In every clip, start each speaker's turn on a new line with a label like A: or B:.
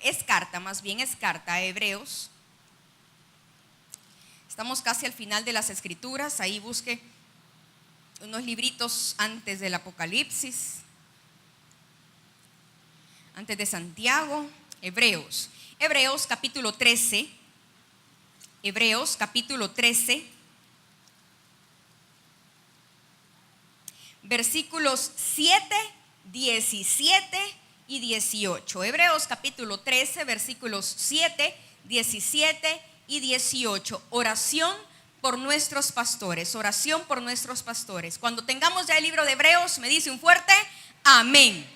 A: es carta, más bien es carta a Hebreos. Estamos casi al final de las Escrituras. Ahí busque unos libritos antes del Apocalipsis, antes de Santiago. Hebreos capítulo 13. Hebreos capítulo 13, versículos 7, 17 y 18. Hebreos capítulo 13, versículos 7, 17 y 18. Oración por nuestros pastores. Oración por nuestros pastores. Cuando tengamos ya el libro de Hebreos, me dice un fuerte amén.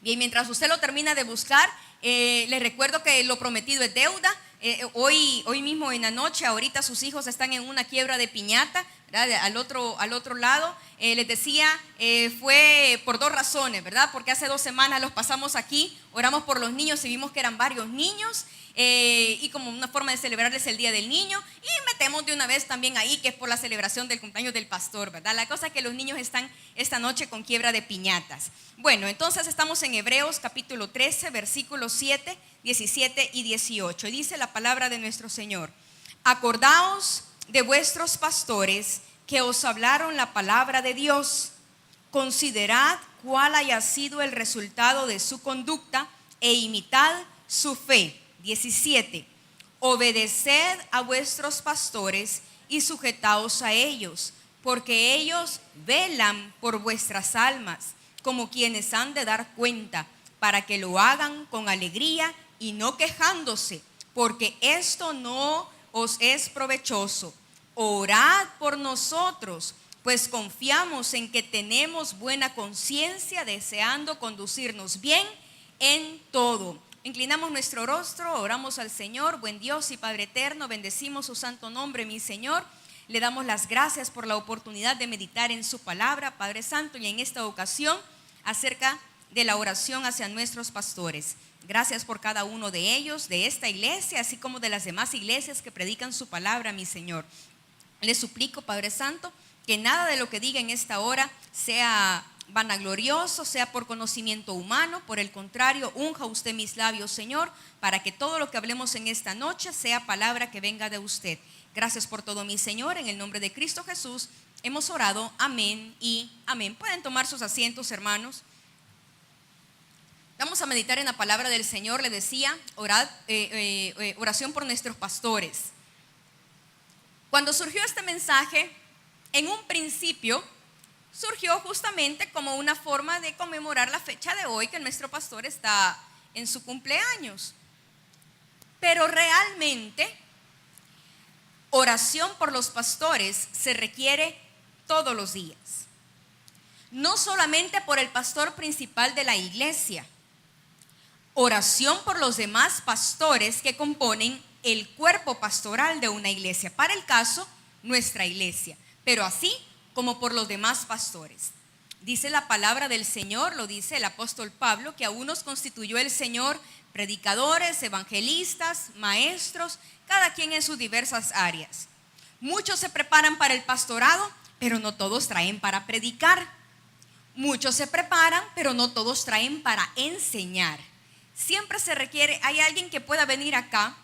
A: Bien, mientras usted lo termina de buscar, les recuerdo que lo prometido es deuda. Hoy mismo en la noche, ahorita sus hijos están en una quiebra de piñata, ¿verdad? Al otro lado. Les decía, fue por dos razones, ¿verdad? Porque hace 2 semanas los pasamos aquí, oramos por los niños y vimos que eran varios niños, y como una forma de celebrarles el Día del Niño, y metemos de una vez también ahí que es por la celebración del cumpleaños del pastor, ¿verdad? La cosa es que los niños están esta noche con quiebra de piñatas. Bueno, entonces estamos en Hebreos capítulo 13, versículos 7, 17 y 18. Dice la palabra de nuestro Señor: acordaos de vuestros pastores que os hablaron la palabra de Dios. Considerad cuál haya sido el resultado de su conducta e imitad su fe. 17. Obedeced a vuestros pastores y sujetaos a ellos, porque ellos velan por vuestras almas, como quienes han de dar cuenta, para que lo hagan con alegría y no quejándose, porque esto no os es provechoso. Orad por nosotros, pues confiamos en que tenemos buena conciencia, deseando conducirnos bien en todo. Inclinamos nuestro rostro, oramos al Señor. Buen Dios y Padre eterno, bendecimos su santo nombre, mi Señor. Le damos las gracias por la oportunidad de meditar en su palabra, Padre Santo, y en esta ocasión acerca de la oración hacia nuestros pastores. Gracias por cada uno de ellos, de esta iglesia, así como de las demás iglesias que predican su palabra, mi Señor. Le suplico, Padre Santo, que nada de lo que diga en esta hora sea vanaglorioso, sea por conocimiento humano. Por el contrario, unja usted mis labios, Señor, para que todo lo que hablemos en esta noche sea palabra que venga de usted. Gracias por todo, mi Señor. En el nombre de Cristo Jesús hemos orado. Amén y amén. Pueden tomar sus asientos, hermanos. Vamos a meditar en la palabra del Señor. Le decía, oración por nuestros pastores. Cuando surgió este mensaje, en un principio surgió justamente como una forma de conmemorar la fecha de hoy, que nuestro pastor está en su cumpleaños. Pero realmente, oración por los pastores se requiere todos los días. No solamente por el pastor principal de la iglesia. Oración por los demás pastores que componen el cuerpo pastoral de una iglesia. Para el caso, nuestra iglesia. Pero así como por los demás pastores. Dice la palabra del Señor, lo dice el apóstol Pablo, que a unos constituyó el Señor predicadores, evangelistas, maestros, cada quien en sus diversas áreas. Muchos se preparan para el pastorado, pero no todos traen para predicar. Muchos se preparan, pero no todos traen para enseñar. Siempre se requiere, hay alguien que pueda venir acá.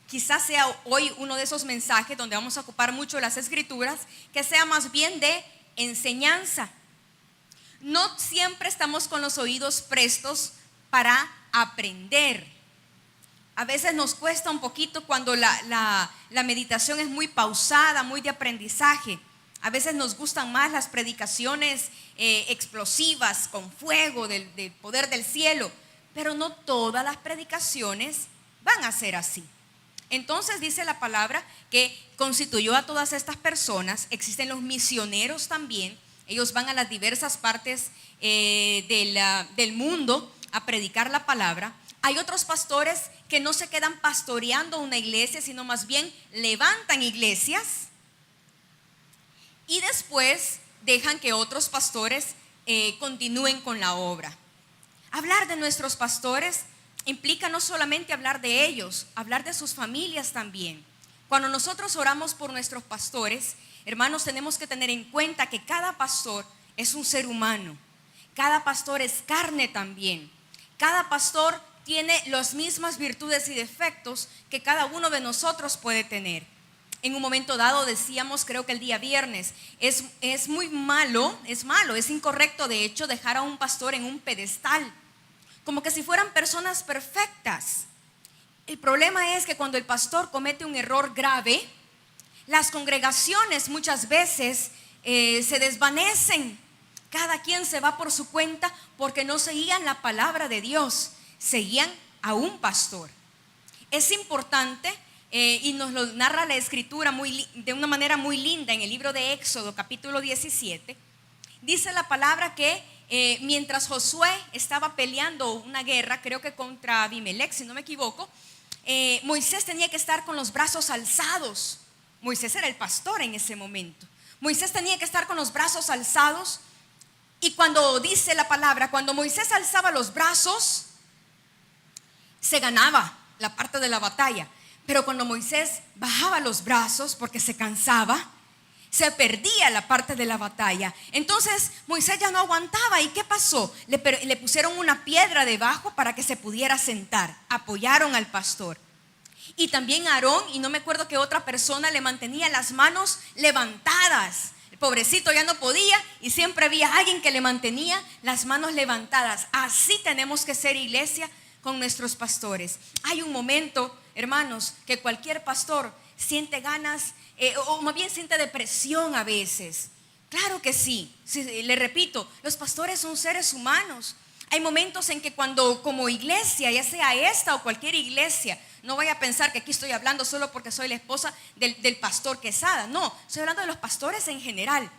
A: Quizás sea hoy uno de esos mensajes donde vamos a ocupar mucho las escrituras, que sea más bien de enseñanza. No siempre estamos con los oídos prestos para aprender. A veces nos cuesta un poquito cuando la meditación es muy pausada, muy de aprendizaje. A veces nos gustan más las predicaciones explosivas, con fuego, del poder del cielo. Pero no todas las predicaciones van a ser así. Entonces dice la palabra que constituyó a todas estas personas. Existen los misioneros también. Ellos van a las diversas partes del mundo a predicar la palabra. Hay otros pastores que no se quedan pastoreando una iglesia, sino más bien levantan iglesias y después dejan que otros pastores continúen con la obra. Hablar de nuestros pastores implica no solamente hablar de ellos, hablar de sus familias también. Cuando nosotros oramos por nuestros pastores, hermanos, tenemos que tener en cuenta que cada pastor es un ser humano. Cada pastor es carne también. Cada pastor tiene las mismas virtudes y defectos que cada uno de nosotros puede tener. En un momento dado decíamos, creo que el día viernes, es muy malo, es incorrecto de hecho dejar a un pastor en un pedestal, como que si fueran personas perfectas. El problema es que cuando el pastor comete un error grave, las congregaciones muchas veces se desvanecen. Cada quien se va por su cuenta porque no seguían la palabra de Dios, seguían a un pastor. Es importante, y nos lo narra la escritura de una manera muy linda en el libro de Éxodo capítulo 17. Dice la palabra que mientras Josué estaba peleando una guerra, creo que contra Abimelech, si no me equivoco, Moisés tenía que estar con los brazos alzados. Moisés era el pastor en ese momento. Moisés tenía que estar con los brazos alzados. Y cuando dice la palabra, cuando Moisés alzaba los brazos, se ganaba la parte de la batalla. Pero cuando Moisés bajaba los brazos porque se cansaba, se perdía la parte de la batalla. Entonces Moisés ya no aguantaba. ¿Y qué pasó? Le pusieron una piedra debajo para que se pudiera sentar. Apoyaron al pastor. Y también Aarón, y no me acuerdo qué otra persona, le mantenía las manos levantadas. El pobrecito ya no podía y siempre había alguien que le mantenía las manos levantadas. Así tenemos que ser, iglesia, con nuestros pastores. Hay un momento, hermanos, que cualquier pastor siente ganas, o más bien siente depresión a veces. Claro que sí, le repito, los pastores son seres humanos. Hay momentos en que cuando como iglesia, ya sea esta o cualquier iglesia, no vaya a pensar que aquí estoy hablando solo porque soy la esposa del pastor Quesada. No, estoy hablando de los pastores en general.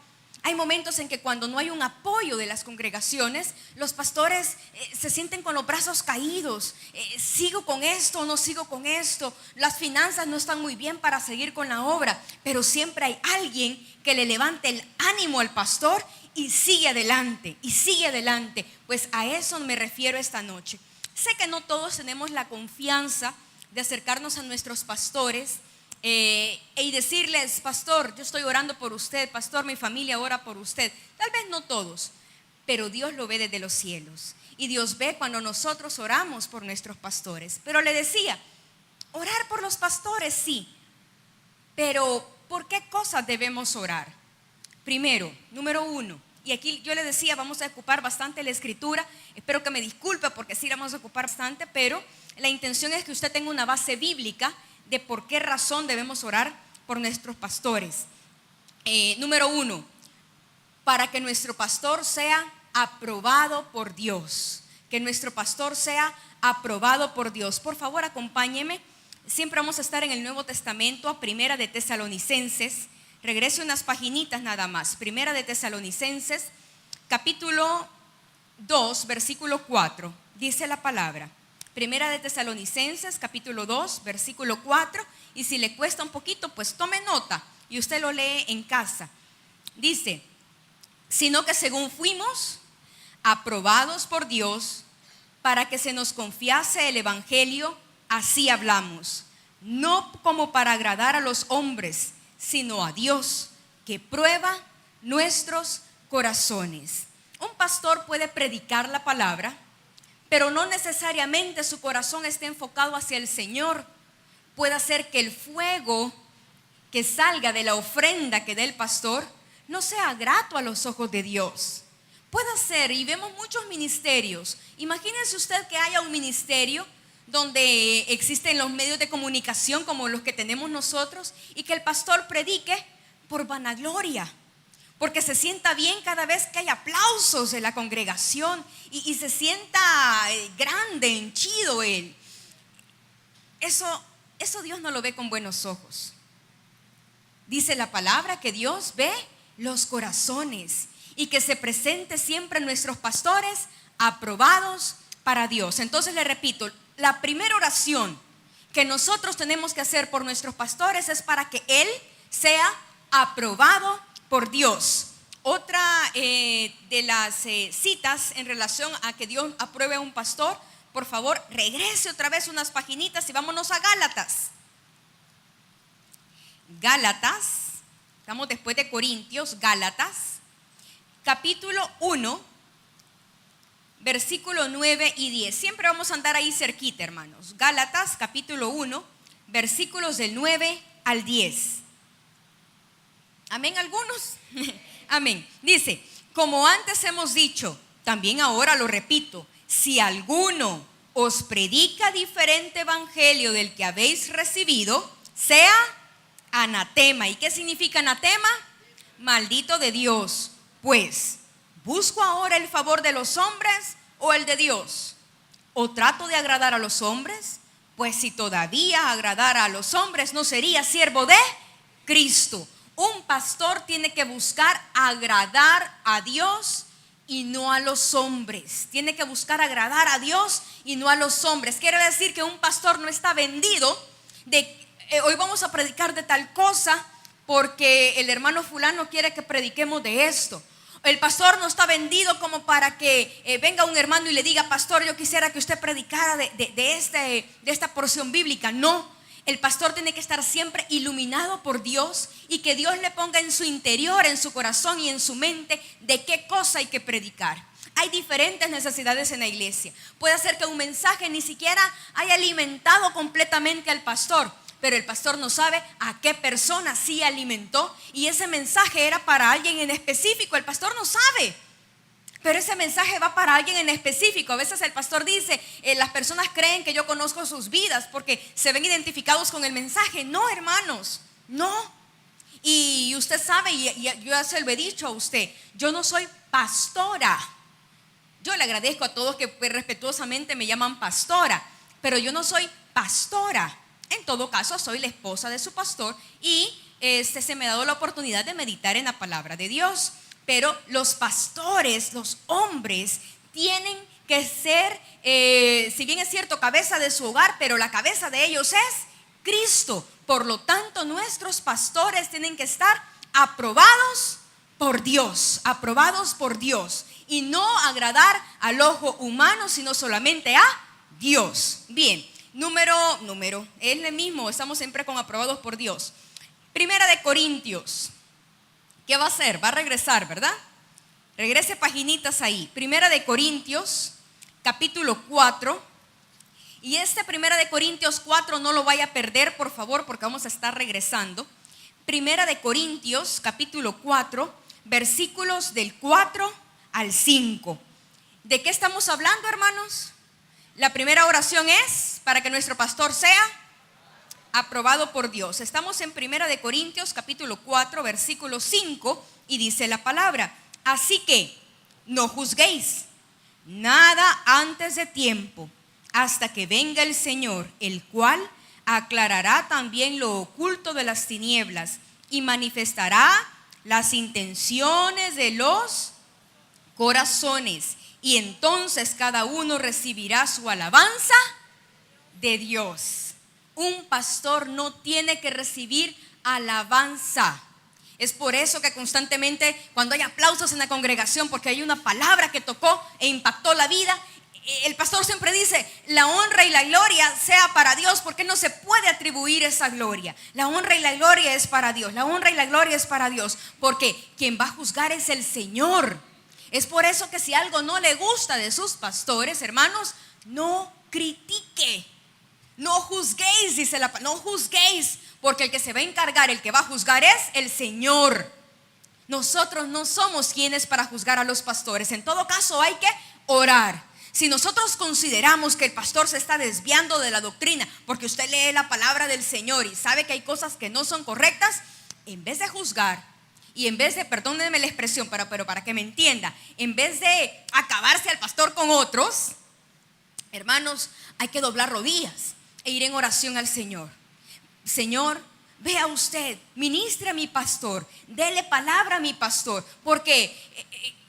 A: Hay momentos en que cuando no hay un apoyo de las congregaciones, los pastores se sienten con los brazos caídos. ¿Sigo con esto o no sigo con esto? Las finanzas no están muy bien para seguir con la obra, pero siempre hay alguien que le levante el ánimo al pastor y sigue adelante, y sigue adelante. Pues a eso me refiero esta noche. Sé que no todos tenemos la confianza de acercarnos a nuestros pastores y decirles: pastor, yo estoy orando por usted, pastor, mi familia ora por usted. Tal vez no todos, pero Dios lo ve desde los cielos, y Dios ve cuando nosotros oramos por nuestros pastores. Pero le decía, orar por los pastores sí, pero ¿por qué cosas debemos orar? Primero, número uno, y aquí yo le decía, vamos a ocupar bastante la escritura. Espero que me disculpe porque sí la vamos a ocupar bastante, pero la intención es que usted tenga una base bíblica de por qué razón debemos orar por nuestros pastores. Número uno, para que nuestro pastor sea aprobado por Dios. Que nuestro pastor sea aprobado por Dios. Por favor, acompáñeme. Siempre vamos a estar en el Nuevo Testamento, a Primera de Tesalonicenses. Regrese unas paginitas nada más. Primera de Tesalonicenses, capítulo 2, versículo 4. Dice la palabra. Primera de Tesalonicenses, capítulo 2, versículo 4. Y si le cuesta un poquito, pues tome nota y usted lo lee en casa. Dice: sino que según fuimos aprobados por Dios para que se nos confiase el evangelio, así hablamos, no como para agradar a los hombres, sino a Dios, que prueba nuestros corazones. Un pastor puede predicar la palabra, pero no necesariamente su corazón esté enfocado hacia el Señor. Puede hacer que el fuego que salga de la ofrenda que dé el pastor no sea grato a los ojos de Dios. Puede ser, y vemos muchos ministerios. Imagínense usted que haya un ministerio donde existen los medios de comunicación como los que tenemos nosotros, y que el pastor predique por vanagloria, porque se sienta bien cada vez que hay aplausos de la congregación y se sienta grande, henchido él. Eso Dios no lo ve con buenos ojos. Dice la palabra que Dios ve los corazones y que se presente siempre nuestros pastores aprobados para Dios. Entonces le repito, la primera oración que nosotros tenemos que hacer por nuestros pastores es para que Él sea aprobado por Dios. Otra de las citas en relación a que Dios apruebe a un pastor, por favor, regrese otra vez unas paginitas y vámonos a Gálatas. Gálatas, estamos después de Corintios. Gálatas, capítulo 1, versículo 9 y 10. Siempre vamos a andar ahí cerquita, hermanos. Gálatas capítulo 1, versículos del 9 al 10. Amén, algunos. Amén. Dice, como antes hemos dicho, también ahora lo repito, si alguno os predica diferente evangelio del que habéis recibido, sea anatema. ¿Y qué significa anatema? Maldito de Dios. Pues, ¿busco ahora el favor de los hombres o el de Dios? ¿O trato de agradar a los hombres? Pues si todavía agradara a los hombres, no sería siervo de Cristo. Un pastor tiene que buscar agradar a Dios y no a los hombres. Tiene que buscar agradar a Dios y no a los hombres. Quiere decir que un pastor no está vendido de hoy vamos a predicar de tal cosa porque el hermano fulano quiere que prediquemos de esto. El pastor no está vendido como para que venga un hermano y le diga, pastor, yo quisiera que usted predicara de esta porción bíblica. No. El pastor tiene que estar siempre iluminado por Dios y que Dios le ponga en su interior, en su corazón y en su mente de qué cosa hay que predicar. Hay diferentes necesidades en la iglesia. Puede ser que un mensaje ni siquiera haya alimentado completamente al pastor, pero el pastor no sabe a qué persona sí alimentó y ese mensaje era para alguien en específico. El pastor no sabe, pero ese mensaje va para alguien en específico. A veces el pastor dice, las personas creen que yo conozco sus vidas porque se ven identificados con el mensaje. No, hermanos, no. Y usted sabe, y yo ya se lo he dicho a usted, yo no soy pastora. Yo le agradezco a todos que respetuosamente me llaman pastora, pero yo no soy pastora. En todo caso, soy la esposa de su pastor y se me ha dado la oportunidad de meditar en la palabra de Dios. Pero los pastores, los hombres, tienen que ser, si bien es cierto, cabeza de su hogar, pero la cabeza de ellos es Cristo. Por lo tanto, nuestros pastores tienen que estar aprobados por Dios, y no agradar al ojo humano, sino solamente a Dios. Bien, número, es el mismo, estamos siempre con aprobados por Dios. Primera de Corintios. ¿Qué va a hacer? Va a regresar, ¿verdad? Regrese paginitas ahí. Primera de Corintios, capítulo 4. Y Primera de Corintios 4 no lo vaya a perder, por favor, porque vamos a estar regresando. Primera de Corintios, capítulo 4, versículos del 4 al 5. ¿De qué estamos hablando, hermanos? La primera oración es para que nuestro pastor sea aprobado por Dios. Estamos en Primera de Corintios capítulo 4 versículo 5 y dice la palabra: así que no juzguéis nada antes de tiempo, hasta que venga el Señor, el cual aclarará también lo oculto de las tinieblas y manifestará las intenciones de los corazones, y entonces cada uno recibirá su alabanza de Dios. Un pastor no tiene que recibir alabanza. Es por eso que constantemente cuando hay aplausos en la congregación porque hay una palabra que tocó e impactó la vida, el pastor siempre dice: la honra y la gloria sea para Dios, porque no se puede atribuir esa gloria. La honra y la gloria es para Dios. La honra y la gloria es para Dios, porque quien va a juzgar es el Señor. Es por eso que si algo no le gusta de sus pastores, hermanos, no critique. No juzguéis, dice la palabra, no juzguéis, porque el que se va a encargar, el que va a juzgar es el Señor. Nosotros no somos quienes para juzgar a los pastores. En todo caso hay que orar. Si nosotros consideramos que el pastor se está desviando de la doctrina porque usted lee la palabra del Señor y sabe que hay cosas que no son correctas, en vez de juzgar y en vez de, perdónenme la expresión, pero para que me entienda, en vez de acabarse al pastor con otros, hermanos, hay que doblar rodillas e ir en oración al Señor. Señor, vea usted, ministre a mi pastor, dele palabra a mi pastor, porque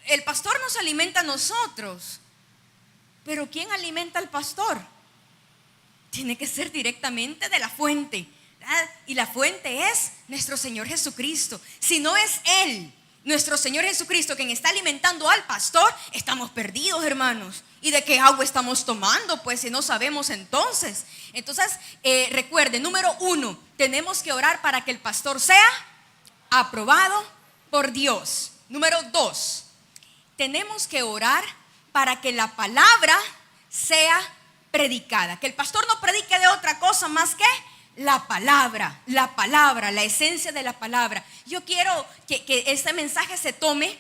A: el pastor nos alimenta a nosotros, pero ¿quién alimenta al pastor? Tiene que ser directamente de la fuente, ¿verdad? Y la fuente es nuestro Señor Jesucristo. Si no es Él, nuestro Señor Jesucristo, quien está alimentando al pastor, estamos perdidos, hermanos. ¿Y de qué agua estamos tomando? Pues si no sabemos entonces. Recuerden, número 1, tenemos que orar para que el pastor sea aprobado por Dios. Número 2, tenemos que orar para que la palabra sea predicada. Que el pastor no predique de otra cosa más que la palabra, la esencia de la palabra. Yo quiero que este mensaje se tome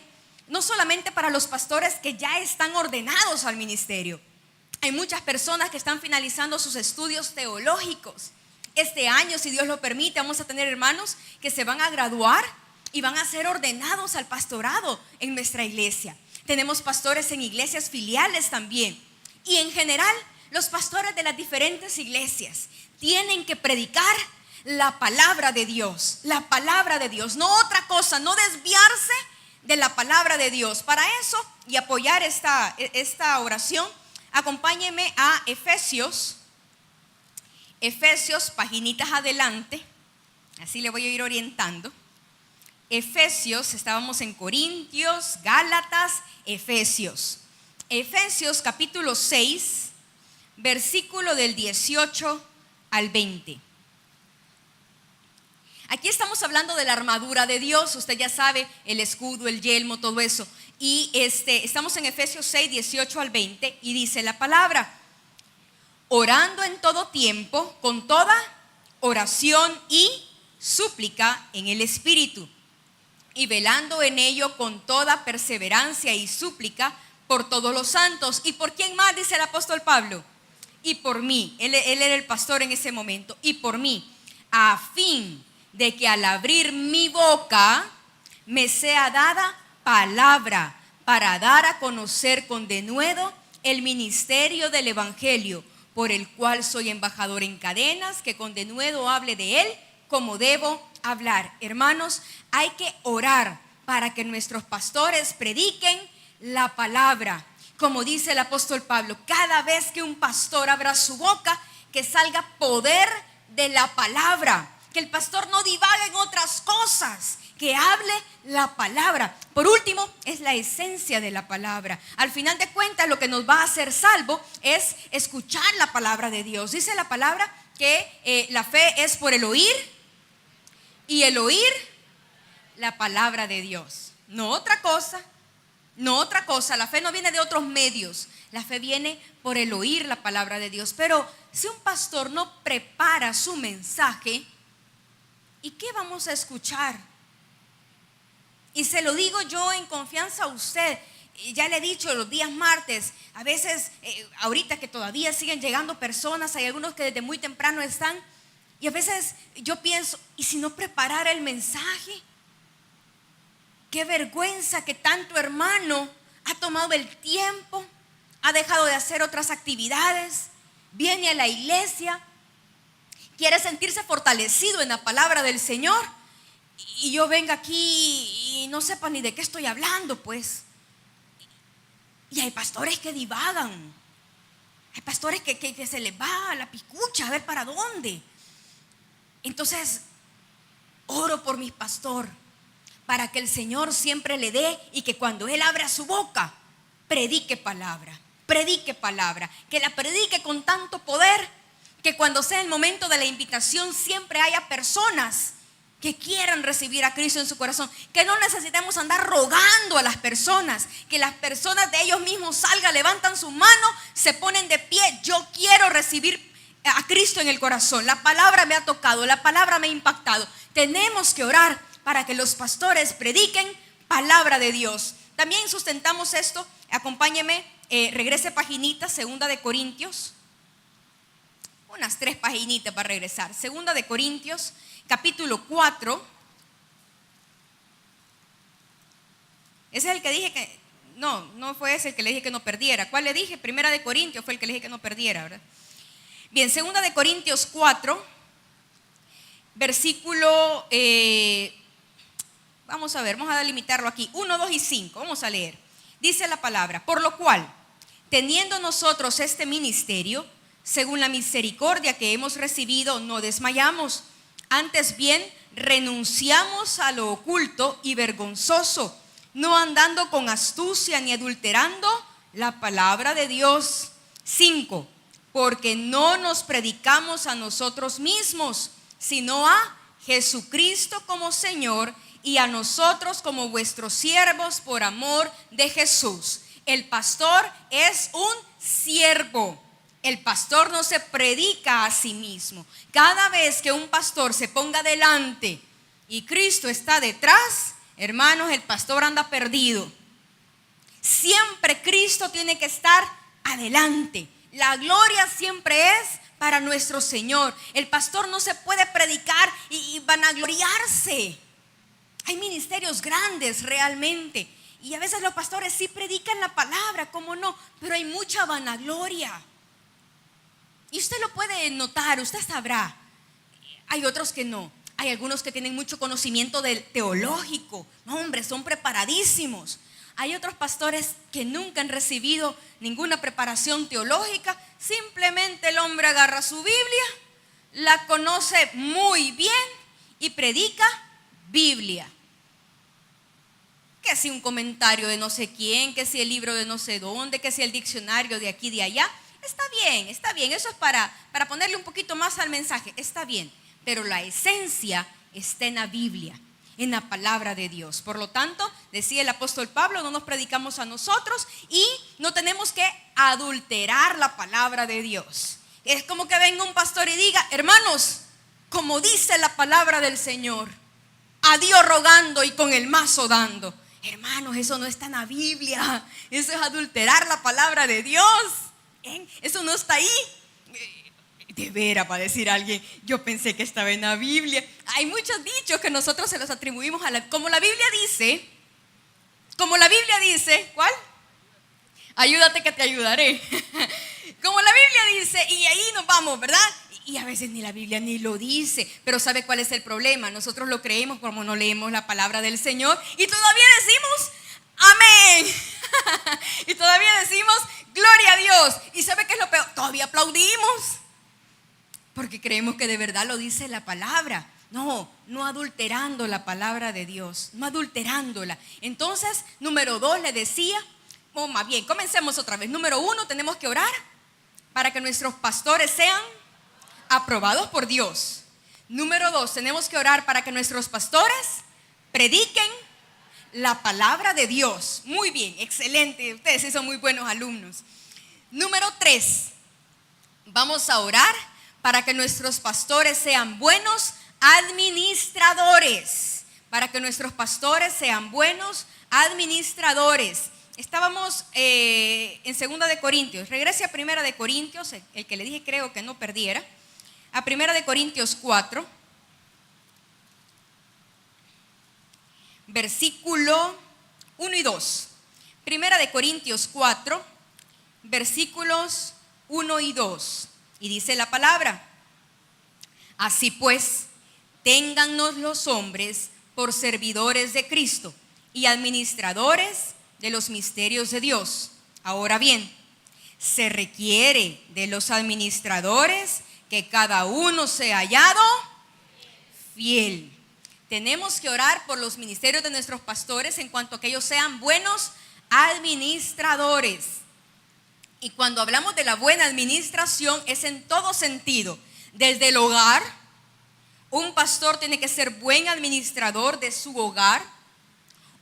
A: no solamente para los pastores que ya están ordenados al ministerio. Hay muchas personas que están finalizando sus estudios teológicos. Este año, si Dios lo permite, vamos a tener hermanos que se van a graduar y van a ser ordenados al pastorado en nuestra iglesia. Tenemos pastores en iglesias filiales también. Y en general, los pastores de las diferentes iglesias tienen que predicar la palabra de Dios. La palabra de Dios, no otra cosa, no desviarse de la palabra de Dios. Para eso y apoyar esta oración, acompáñenme a Efesios, paginitas adelante, así le voy a ir orientando. Efesios, estábamos en Corintios, Gálatas, Efesios capítulo 6, versículo del 18 al 20. Aquí estamos hablando de la armadura de Dios. Usted ya sabe, el escudo, el yelmo, todo eso. Y estamos en Efesios 6, 18 al 20. Y dice la palabra: orando en todo tiempo, con toda oración y súplica en el Espíritu, y velando en ello con toda perseverancia y súplica por todos los santos. ¿Y por quién más? Dice el apóstol Pablo. Y por mí. Él era el pastor en ese momento. Y por mí, a fin de que al abrir mi boca me sea dada palabra para dar a conocer con denuedo el ministerio del evangelio, por el cual soy embajador en cadenas, que con denuedo hable de él como debo hablar. Hermanos, hay que orar para que nuestros pastores prediquen la palabra. Como dice el apóstol Pablo, cada vez que un pastor abra su boca, que salga poder de la palabra. Que el pastor no divague en otras cosas, que hable la palabra. Por último, es la esencia de la palabra. Al final de cuentas, lo que nos va a hacer salvo es escuchar la palabra de Dios. Dice la palabra que la fe es por el oír, y el oír la palabra de Dios. No otra cosa. La fe no viene de otros medios. La fe viene por el oír la palabra de Dios. Pero si un pastor no prepara su mensaje, ¿y qué vamos a escuchar? Y se lo digo yo en confianza a usted. Ya le he dicho los días martes, a veces ahorita que todavía siguen llegando personas, hay algunos que desde muy temprano están, y a veces yo pienso, ¿y si no preparara el mensaje? Qué vergüenza que tanto hermano ha tomado el tiempo, ha dejado de hacer otras actividades, viene a la iglesia, quiere sentirse fortalecido en la palabra del Señor, y yo venga aquí y no sepa ni de qué estoy hablando, pues. Y hay pastores que divagan, hay pastores que se les va la picucha a ver para dónde. Entonces, oro por mi pastor, para que el Señor siempre le dé, y que cuando Él abra su boca, predique palabra, que la predique con tanto poder, que cuando sea el momento de la invitación siempre haya personas que quieran recibir a Cristo en su corazón, que no necesitemos andar rogando a las personas, que las personas de ellos mismos salgan, levantan su mano, se ponen de pie: yo quiero recibir a Cristo en el corazón, la palabra me ha tocado, la palabra me ha impactado. Tenemos que orar para que los pastores prediquen palabra de Dios. También sustentamos esto. Acompáñeme, regrese paginita, 2 de Corintios, unas 3 paginitas para regresar. 2 de Corintios, capítulo 4. Ese es el que dije que, no fue ese el que le dije que no perdiera. ¿Cuál le dije? 1 de Corintios fue el que le dije que no perdiera, ¿verdad? Bien, 2 de Corintios 4, versículo, vamos a delimitarlo aquí, 1, 2 y 5, vamos a leer. Dice la palabra: por lo cual, teniendo nosotros este ministerio, según la misericordia que hemos recibido, no desmayamos, antes bien renunciamos a lo oculto y vergonzoso, no andando con astucia ni adulterando la palabra de Dios. 5, porque no nos predicamos a nosotros mismos, sino a Jesucristo como Señor, y a nosotros como vuestros siervos por amor de Jesús. El pastor es un siervo. El pastor no se predica a sí mismo. Cada vez que un pastor se ponga delante y Cristo está detrás, hermanos, el pastor anda perdido. Siempre Cristo tiene que estar adelante. La gloria siempre es para nuestro Señor. El pastor no se puede predicar y vanagloriarse. Hay ministerios grandes realmente, y a veces los pastores sí predican la palabra, cómo no, pero hay mucha vanagloria. Y usted lo puede notar, usted sabrá. Hay otros que no. Hay algunos que tienen mucho conocimiento teológico. No, hombre, son preparadísimos. Hay otros pastores que nunca han recibido ninguna preparación teológica. Simplemente el hombre agarra su Biblia, la conoce muy bien y predica Biblia. Que si un comentario de no sé quién, que si el libro de no sé dónde, que si el diccionario de aquí, de allá. Está bien, eso es para ponerle un poquito más al mensaje, está bien, pero la esencia está en la Biblia, en la palabra de Dios. Por lo tanto, decía el apóstol Pablo, no nos predicamos a nosotros y no tenemos que adulterar la palabra de Dios. Es como que venga un pastor y diga: hermanos, como dice la palabra del Señor, a Dios rogando y con el mazo dando. Hermanos, eso no está en la Biblia, eso es adulterar la palabra de Dios. Eso no está ahí. De veras, va a decir alguien, yo pensé que estaba en la Biblia. Hay muchos dichos que nosotros se los atribuimos como la Biblia dice. ¿Cuál? Ayúdate que te ayudaré. Como la Biblia dice, y ahí nos vamos, ¿verdad? Y a veces ni la Biblia ni lo dice. Pero ¿sabe cuál es el problema? Nosotros lo creemos como no leemos la palabra del Señor y todavía decimos amén. Y todavía decimos gloria a Dios. ¿Y sabe qué es lo peor? Todavía aplaudimos, porque creemos que de verdad lo dice la palabra. No adulterando la palabra de Dios, no adulterándola. Entonces, número 2 le decía, o más bien, comencemos otra vez. Número 1, tenemos que orar para que nuestros pastores sean aprobados por Dios. Número 2, tenemos que orar para que nuestros pastores prediquen la palabra de Dios. Muy bien, excelente, ustedes sí son muy buenos alumnos. Número 3, vamos a orar para que nuestros pastores sean buenos administradores. Para que nuestros pastores sean buenos administradores. Estábamos en 2 de Corintios. Regrese a 1 de Corintios, el que le dije creo que no perdiera. A 1 de Corintios 4, versículo 1 y 2. 1 de Corintios 4, versículos 1 y 2. Y dice la palabra: así pues, téngannos los hombres por servidores de Cristo y administradores de los misterios de Dios. Ahora bien, se requiere de los administradores que cada uno sea hallado fiel. Tenemos que orar por los ministerios de nuestros pastores en cuanto a que ellos sean buenos administradores. Y cuando hablamos de la buena administración es en todo sentido. Desde el hogar, un pastor tiene que ser buen administrador de su hogar.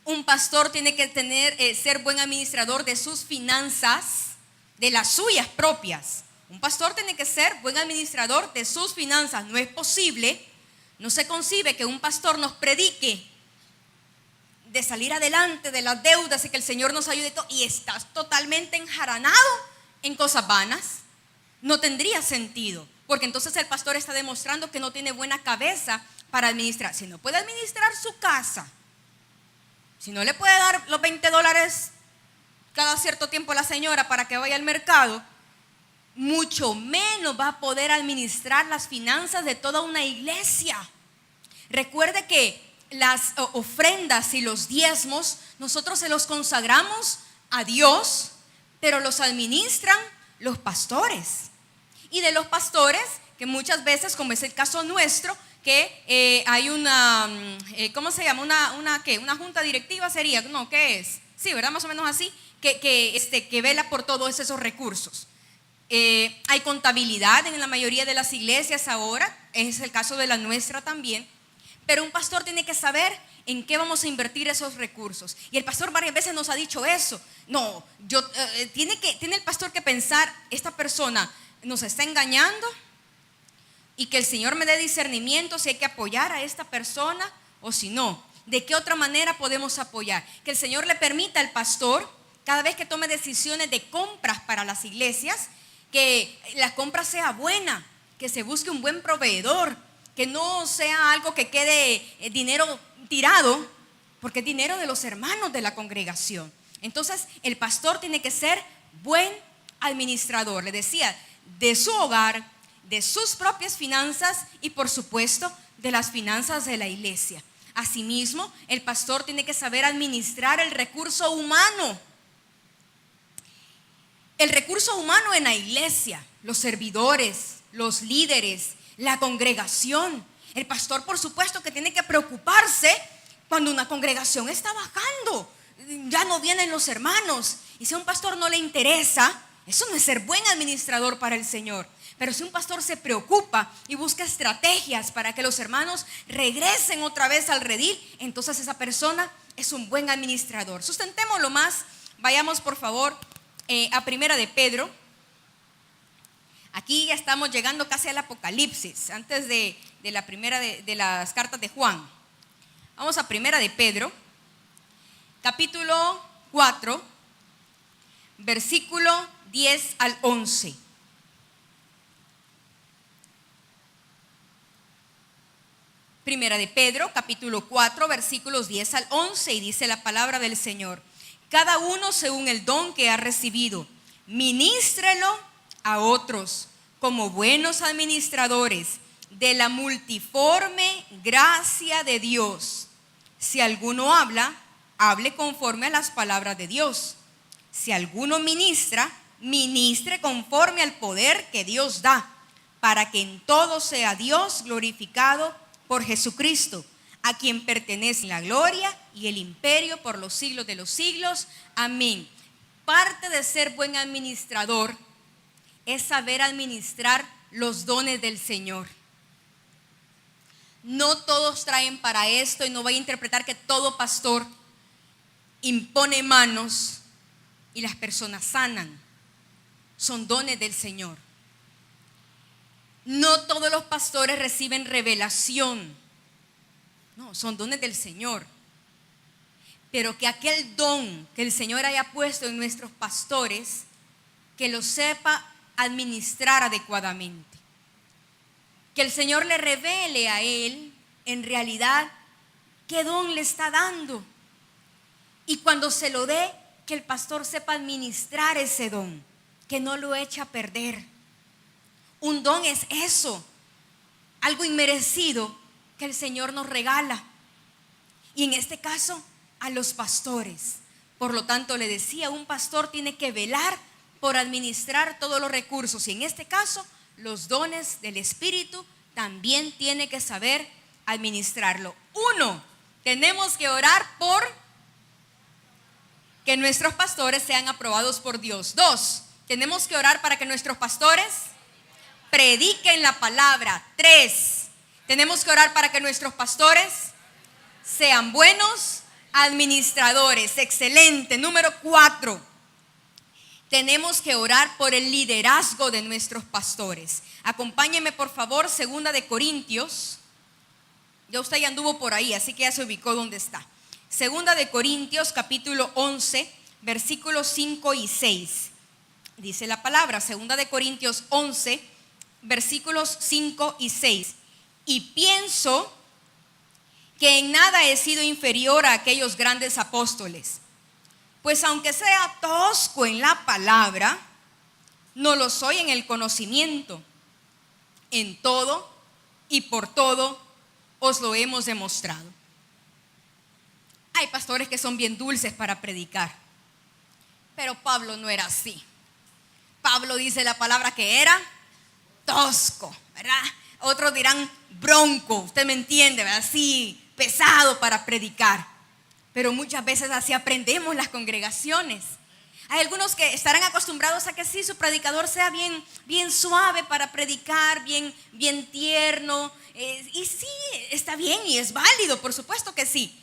A: Un pastor tiene que ser buen administrador de sus finanzas, de las suyas propias. Un pastor tiene que ser buen administrador de sus finanzas. No es posible, no se concibe que un pastor nos predique de salir adelante de las deudas y que el Señor nos ayude y estás totalmente enjaranado en cosas vanas. No tendría sentido, porque entonces el pastor está demostrando que no tiene buena cabeza para administrar. Si no puede administrar su casa, si no le puede dar los $20 cada cierto tiempo a la señora para que vaya al mercado, mucho menos va a poder administrar las finanzas de toda una iglesia. Recuerde que las ofrendas y los diezmos nosotros se los consagramos a Dios, pero los administran los pastores. Y de los pastores, que muchas veces, como es el caso nuestro, que hay una, ¿cómo se llama? Una junta directiva sería, ¿no? ¿Qué es? Sí, ¿verdad? Más o menos así, que vela por todos esos recursos. Hay contabilidad en la mayoría de las iglesias ahora, es el caso de la nuestra también. Pero un pastor tiene que saber en qué vamos a invertir esos recursos. Y el pastor varias veces nos ha dicho eso. No, tiene el pastor que pensar, esta persona nos está engañando, y que el Señor me dé discernimiento si hay que apoyar a esta persona o si no. ¿De qué otra manera podemos apoyar? Que el Señor le permita al pastor, cada vez que tome decisiones de compras para las iglesias, que la compra sea buena, que se busque un buen proveedor, que no sea algo que quede dinero tirado, porque es dinero de los hermanos de la congregación. Entonces el pastor tiene que ser buen administrador, le decía, de su hogar, de sus propias finanzas y por supuesto de las finanzas de la iglesia. Asimismo, el pastor tiene que saber administrar el recurso humano. El recurso humano en la iglesia, los servidores, los líderes, la congregación. El pastor, por supuesto, que tiene que preocuparse cuando una congregación está bajando, ya no vienen los hermanos. Y si a un pastor no le interesa, eso no es ser buen administrador para el Señor. Pero si un pastor se preocupa y busca estrategias para que los hermanos regresen otra vez al redil, entonces esa persona es un buen administrador. Sustentémoslo más. Vayamos por favor a Primera de Pedro. Aquí ya estamos llegando casi al Apocalipsis, antes de la primera de las cartas de Juan. Vamos a Primera de Pedro, capítulo 4, versículo 10 al 11. Primera de Pedro, capítulo 4, versículos 10 al 11, y dice la palabra del Señor: cada uno según el don que ha recibido, ministrelo a otros como buenos administradores de la multiforme gracia de Dios. Si alguno habla, hable conforme a las palabras de Dios. Si alguno ministra, ministre conforme al poder que Dios da, para que en todo sea Dios glorificado por Jesucristo, a quien pertenece la gloria y el imperio por los siglos de los siglos. Amén. Parte de ser buen administrador es saber administrar los dones del Señor. No todos traen para esto, y no vaya a interpretar que todo pastor impone manos y las personas sanan. Son dones del Señor. No todos los pastores reciben revelación. No, son dones del Señor. Pero que aquel don que el Señor haya puesto en nuestros pastores, que lo sepa administrar adecuadamente. Que el Señor le revele a él en realidad qué don le está dando. Y cuando se lo dé, que el pastor sepa administrar ese don, que no lo eche a perder. Un don es eso, algo inmerecido que el Señor nos regala. Y en este caso, a los pastores. Por lo tanto, le decía, un pastor tiene que velar por administrar todos los recursos. Y en este caso, los dones del Espíritu también tiene que saber administrarlo. 1, tenemos que orar por que nuestros pastores sean aprobados por Dios. 2, tenemos que orar para que nuestros pastores prediquen la palabra. 3, tenemos que orar para que nuestros pastores sean buenos administradores. Excelente. Número 4, tenemos que orar por el liderazgo de nuestros pastores. Acompáñenme por favor, 2 de Corintios. Ya usted ya anduvo por ahí, así que ya se ubicó donde está. 2 de Corintios, capítulo 11, versículos 5 y 6. Dice la palabra, 2 de Corintios 11, versículos 5 y 6. Y pienso que en nada he sido inferior a aquellos grandes apóstoles, pues aunque sea tosco en la palabra, no lo soy en el conocimiento. En todo y por todo os lo hemos demostrado. Hay pastores que son bien dulces para predicar, pero Pablo no era así. Pablo dice la palabra que era tosco, ¿verdad? Otros dirán bronco, usted me entiende, ¿verdad? Así pesado para predicar. Pero muchas veces así aprendemos las congregaciones. Hay algunos que estarán acostumbrados a que sí, su predicador sea bien suave para predicar, bien tierno. Y sí, está bien y es válido, por supuesto que sí.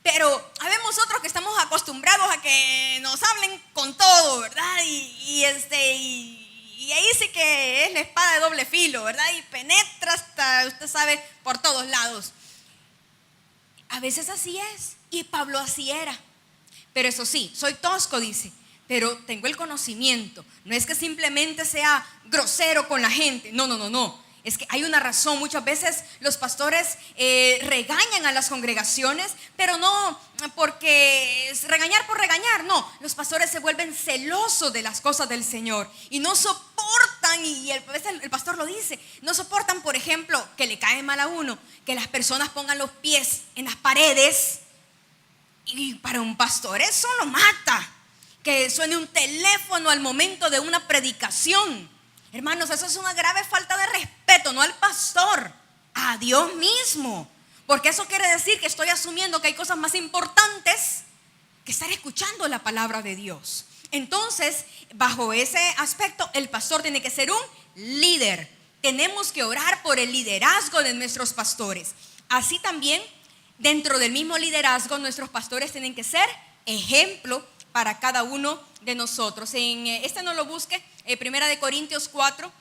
A: Pero habemos otros que estamos acostumbrados a que nos hablen con todo, ¿verdad? Y ahí sí que es la espada de doble filo, ¿verdad? Y penetra hasta, usted sabe, por todos lados. A veces así es, y Pablo así era. Pero eso sí, soy tosco, dice, pero tengo el conocimiento. No es que simplemente sea grosero con la gente, no. Es que hay una razón. Muchas veces los pastores regañan a las congregaciones, pero no porque es regañar por regañar, no. Los pastores se vuelven celosos de las cosas del Señor y no soportan, y a veces el pastor lo dice, no soportan, por ejemplo, que le cae mal a uno, que las personas pongan los pies en las paredes. Y para un pastor eso lo mata. Que suene un teléfono al momento de una predicación. Hermanos, eso es una grave falta de respeto, no al pastor, a Dios mismo. Porque eso quiere decir que estoy asumiendo que hay cosas más importantes que estar escuchando la palabra de Dios. Entonces, bajo ese aspecto, el pastor tiene que ser un líder. Tenemos que orar por el liderazgo de nuestros pastores. Así también, dentro del mismo liderazgo, nuestros pastores tienen que ser ejemplo para cada uno de nosotros. No lo busque, 1 Corintios 4,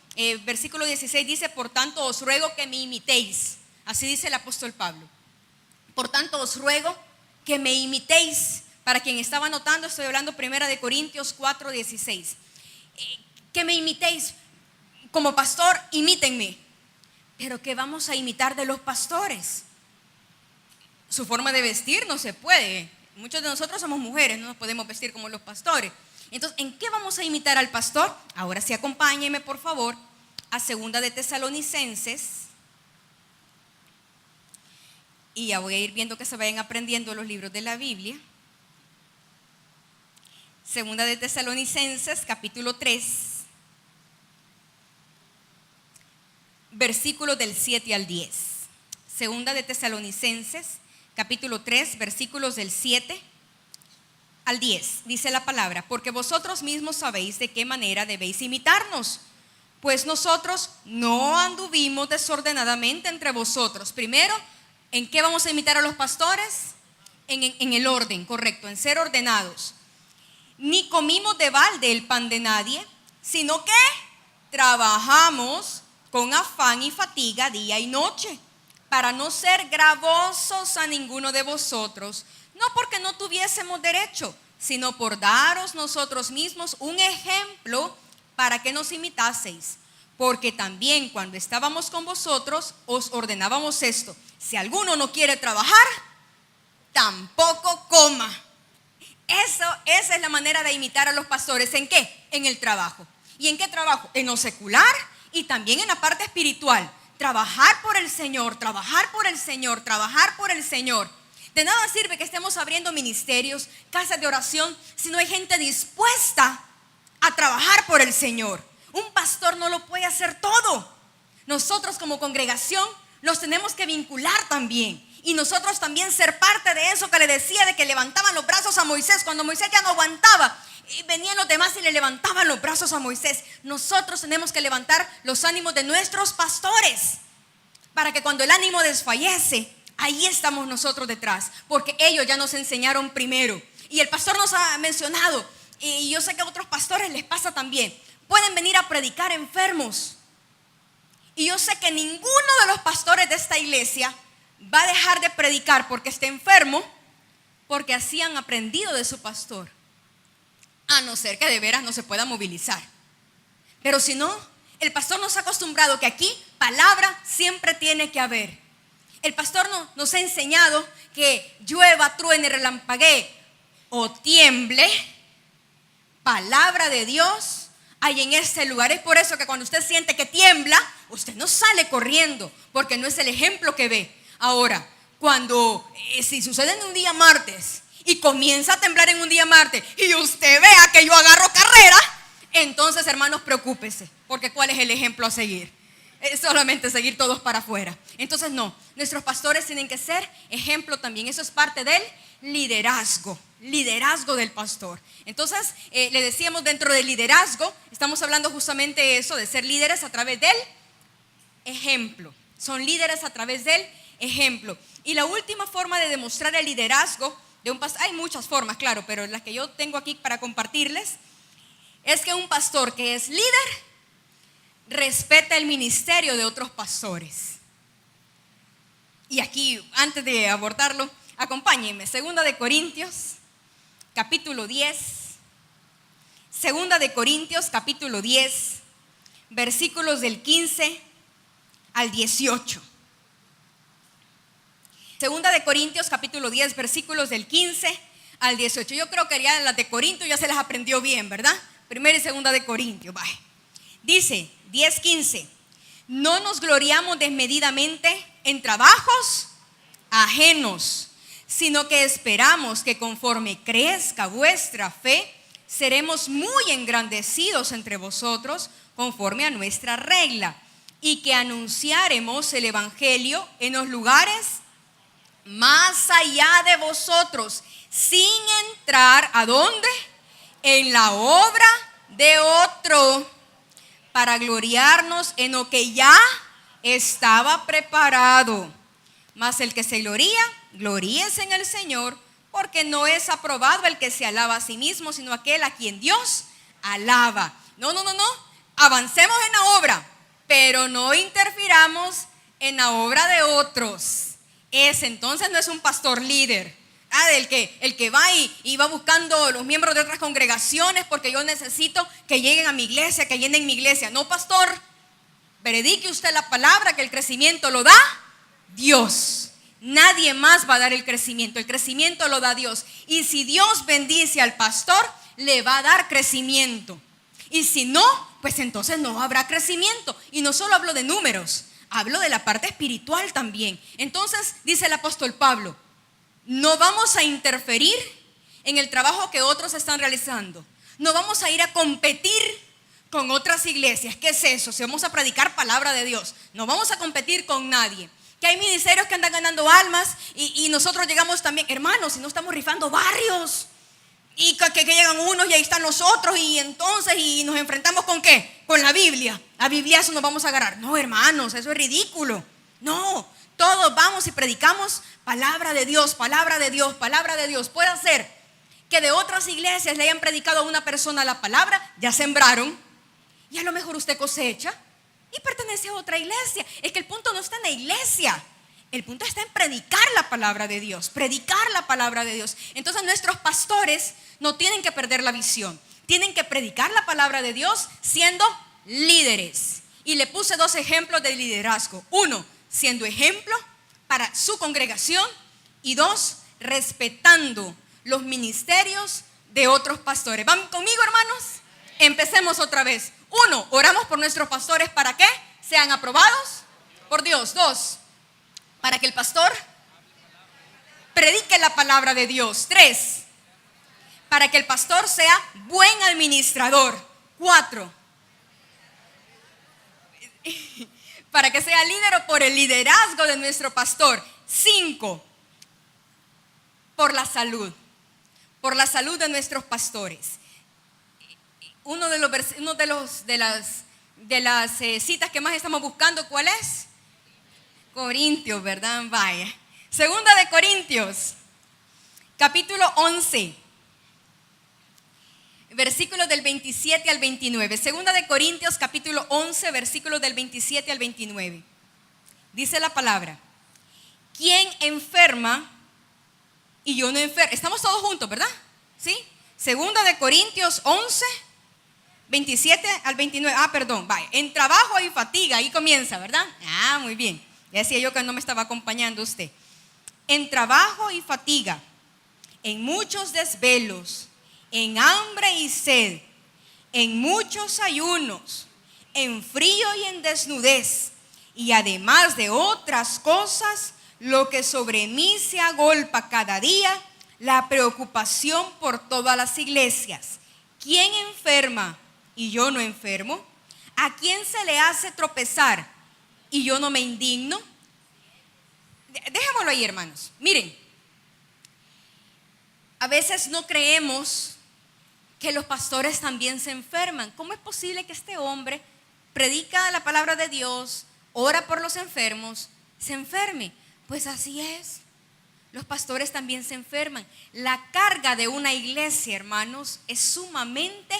A: versículo 16 dice: por tanto os ruego que me imitéis. Así dice el apóstol Pablo. Por tanto os ruego que me imitéis. Para quien estaba anotando, estoy hablando 1 Corintios 4, 16. Que me imitéis. Como pastor, imítenme. Pero ¿qué vamos a imitar de los pastores? Su forma de vestir no se puede. Muchos de nosotros somos mujeres, no nos podemos vestir como los pastores. Entonces, ¿en qué vamos a imitar al pastor? Ahora sí, acompáñenme por favor a 2 de Tesalonicenses. Y ya voy a ir viendo que se vayan aprendiendo los libros de la Biblia. 2 de Tesalonicenses, capítulo 3, versículos del 7 al 10. 2 de Tesalonicenses, capítulo 3, versículos del 7 al 10, dice la palabra: porque vosotros mismos sabéis de qué manera debéis imitarnos, pues nosotros no anduvimos desordenadamente entre vosotros. Primero, ¿en qué vamos a imitar a los pastores? En el orden, correcto, en ser ordenados. Ni comimos de balde el pan de nadie, sino que trabajamos con afán y fatiga día y noche, para no ser gravosos a ninguno de vosotros, no porque no tuviésemos derecho, sino por daros nosotros mismos un ejemplo para que nos imitaseis. Porque también cuando estábamos con vosotros os ordenábamos esto: si alguno no quiere trabajar, tampoco coma. Esa es la manera de imitar a los pastores. ¿En qué? En el trabajo. ¿Y en qué trabajo? En lo secular y también en la parte espiritual. Trabajar por el Señor, trabajar por el Señor, trabajar por el Señor. De nada sirve que estemos abriendo ministerios, casas de oración, si no hay gente dispuesta a trabajar por el Señor. Un pastor no lo puede hacer todo. Nosotros como congregación nos tenemos que vincular también. Y nosotros también ser parte de eso que le decía, de que levantaban los brazos a Moisés. Cuando Moisés ya no aguantaba, y venían los demás y le levantaban los brazos a Moisés. Nosotros tenemos que levantar los ánimos de nuestros pastores, para que cuando el ánimo desfallece, ahí estamos nosotros detrás, porque ellos ya nos enseñaron primero. Y el pastor nos ha mencionado, y yo sé que a otros pastores les pasa también, pueden venir a predicar enfermos. Y yo sé que ninguno de los pastores de esta iglesia va a dejar de predicar porque esté enfermo, porque así han aprendido de su pastor, a no ser que de veras no se pueda movilizar. Pero si no, el pastor nos ha acostumbrado que aquí palabra siempre tiene que haber. El pastor nos ha enseñado que llueva, truene, relampaguee o tiemble, palabra de Dios hay en este lugar. Es por eso que cuando usted siente que tiembla, usted no sale corriendo, porque no es el ejemplo que ve. Ahora, si sucede en un día martes y comienza a temblar en un día martes y usted vea que yo agarro carrera, entonces, hermanos, preocúpese, porque ¿cuál es el ejemplo a seguir? Es solamente seguir todos para afuera. Entonces no, nuestros pastores tienen que ser ejemplo también. Eso es parte del liderazgo del pastor. Entonces, le decíamos, dentro del liderazgo, estamos hablando justamente de eso, de ser líderes a través del ejemplo. Son líderes a través del ejemplo. Y la última forma de demostrar el liderazgo de un pastor, hay muchas formas, claro, pero las que yo tengo aquí para compartirles, es que un pastor que es líder respeta el ministerio de otros pastores. Y aquí, antes de abordarlo, acompáñenme, 2 de Corintios, capítulo 10. 2 de Corintios, capítulo 10, versículos del 15 al 18. 2 de Corintios, capítulo 10, versículos del 15 al 18. Yo creo que ya las de Corintios ya se las aprendió bien, ¿verdad? 1 y 2 de Corintios, vaya. Dice 10:15: no nos gloriamos desmedidamente en trabajos ajenos, sino que esperamos que conforme crezca vuestra fe, seremos muy engrandecidos entre vosotros conforme a nuestra regla, y que anunciaremos el evangelio en los lugares más allá de vosotros, sin entrar ¿a dónde? En la obra de otro, para gloriarnos en lo que ya estaba preparado. Mas el que se gloría, gloríese en el Señor, porque no es aprobado el que se alaba a sí mismo, sino aquel a quien Dios alaba. No, avancemos en la obra, pero no interfiramos en la obra de otros. Ese entonces no es un pastor líder, el que va y va buscando los miembros de otras congregaciones porque yo necesito que lleguen a mi iglesia, que llenen mi iglesia. No, pastor, predique usted la palabra, que el crecimiento lo da Dios. Nadie más va a dar el crecimiento lo da Dios. Y si Dios bendice al pastor, le va a dar crecimiento. Y si no, pues entonces no habrá crecimiento. Y no solo hablo de números, hablo de la parte espiritual también. Entonces dice el apóstol Pablo: no vamos a interferir en el trabajo que otros están realizando. No vamos a ir a competir con otras iglesias. ¿Qué es eso? Si vamos a predicar palabra de Dios, no vamos a competir con nadie. Que hay ministerios que andan ganando almas y nosotros llegamos también, hermanos, si no estamos rifando barrios. Y que llegan unos y ahí están los otros, y entonces y nos enfrentamos ¿con qué? Con la Biblia. A Bibliazo nos vamos a agarrar. No, hermanos, eso es ridículo. No, todos vamos y predicamos palabra de Dios, palabra de Dios, palabra de Dios. Puede ser que de otras iglesias le hayan predicado a una persona la palabra, ya sembraron, y a lo mejor usted cosecha y pertenece a otra iglesia. Es que el punto no está en la iglesia, el punto está en predicar la palabra de Dios, predicar la palabra de Dios. Entonces nuestros pastores no tienen que perder la visión, tienen que predicar la palabra de Dios siendo líderes. Y le puse 2 ejemplos de liderazgo: 1, siendo ejemplo para su congregación, y 2, respetando los ministerios de otros pastores. ¿Van conmigo, hermanos? Empecemos otra vez. 1, oramos por nuestros pastores. ¿Para qué? Sean aprobados por Dios. 2, para que el pastor predique la palabra de Dios. 3, para que el pastor sea buen administrador. 4, para que sea líder o por el liderazgo de nuestro pastor. 5, por la salud de nuestros pastores. Uno de las citas que más estamos buscando, ¿cuál es? Corintios, ¿verdad? Vaya. 2 de Corintios, capítulo 11, versículos del 27 al 29. 2 de Corintios, capítulo 11, versículos del 27 al 29. Dice la palabra: ¿quién enferma y yo no enfermo? Estamos todos juntos, ¿verdad? ¿Sí? 2 de Corintios 11, 27 al 29. Perdón, vaya. En trabajo y fatiga, ahí comienza, ¿verdad? Muy bien. Ya decía yo que no me estaba acompañando usted. En trabajo y fatiga, en muchos desvelos, en hambre y sed, en muchos ayunos, en frío y en desnudez, y además de otras cosas, lo que sobre mí se agolpa cada día, la preocupación por todas las iglesias. ¿Quién enferma y yo no enfermo? ¿A quién se le hace tropezar y yo no me indigno? Dejémoslo ahí, hermanos. Miren, A veces no creemos que los pastores también se enferman. ¿Cómo es posible que este hombre predica la palabra de Dios, ora por los enfermos, se enferme? Pues así es. Los pastores también se enferman. La carga de una iglesia, hermanos, es sumamente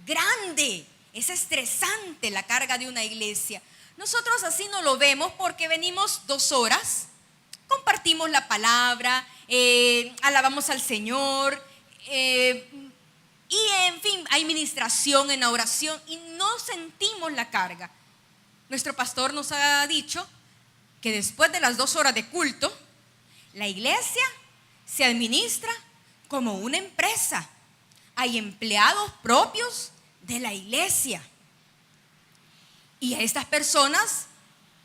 A: grande. Es estresante la carga de una iglesia. Nosotros así no lo vemos porque venimos 2 horas, compartimos la palabra, alabamos al Señor, y en fin, hay ministración en la oración y no sentimos la carga. Nuestro pastor nos ha dicho que después de las 2 horas de culto, la iglesia se administra como una empresa. Hay empleados propios de la iglesia. Y a estas personas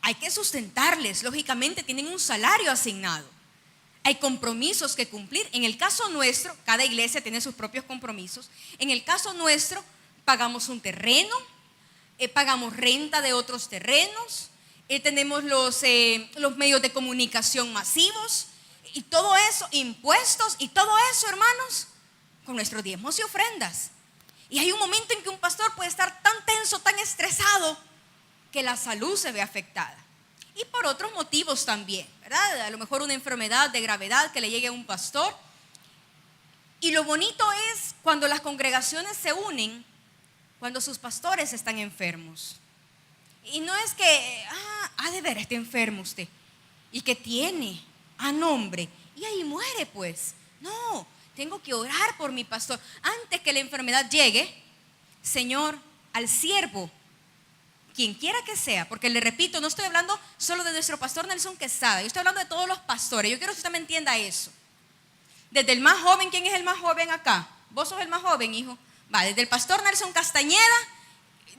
A: hay que sustentarles. Lógicamente tienen un salario asignado. Hay compromisos que cumplir. En el caso nuestro, cada iglesia tiene sus propios compromisos. En el caso nuestro, pagamos un terreno, pagamos renta de otros terrenos, tenemos los medios de comunicación masivos y todo eso, impuestos y todo eso, hermanos, con nuestros diezmos y ofrendas. Y hay un momento en que un pastor puede estar tan tenso, tan estresado, que la salud se ve afectada. Y por otros motivos también, ¿verdad? A lo mejor una enfermedad de gravedad que le llegue a un pastor. Y lo bonito es cuando las congregaciones se unen, cuando sus pastores están enfermos. Y no es que, ha de ver, está enfermo usted. ¿Y qué tiene? Nombre. Y ahí muere pues. No, tengo que orar por mi pastor. Antes que la enfermedad llegue, Señor, al siervo, quien quiera que sea, porque le repito, no estoy hablando solo de nuestro pastor Nelson Quesada, yo estoy hablando de todos los pastores. Yo quiero que usted me entienda eso. Desde el más joven, ¿quién es el más joven acá? Vos sos el más joven, hijo. Va, desde el pastor Nelson Castañeda,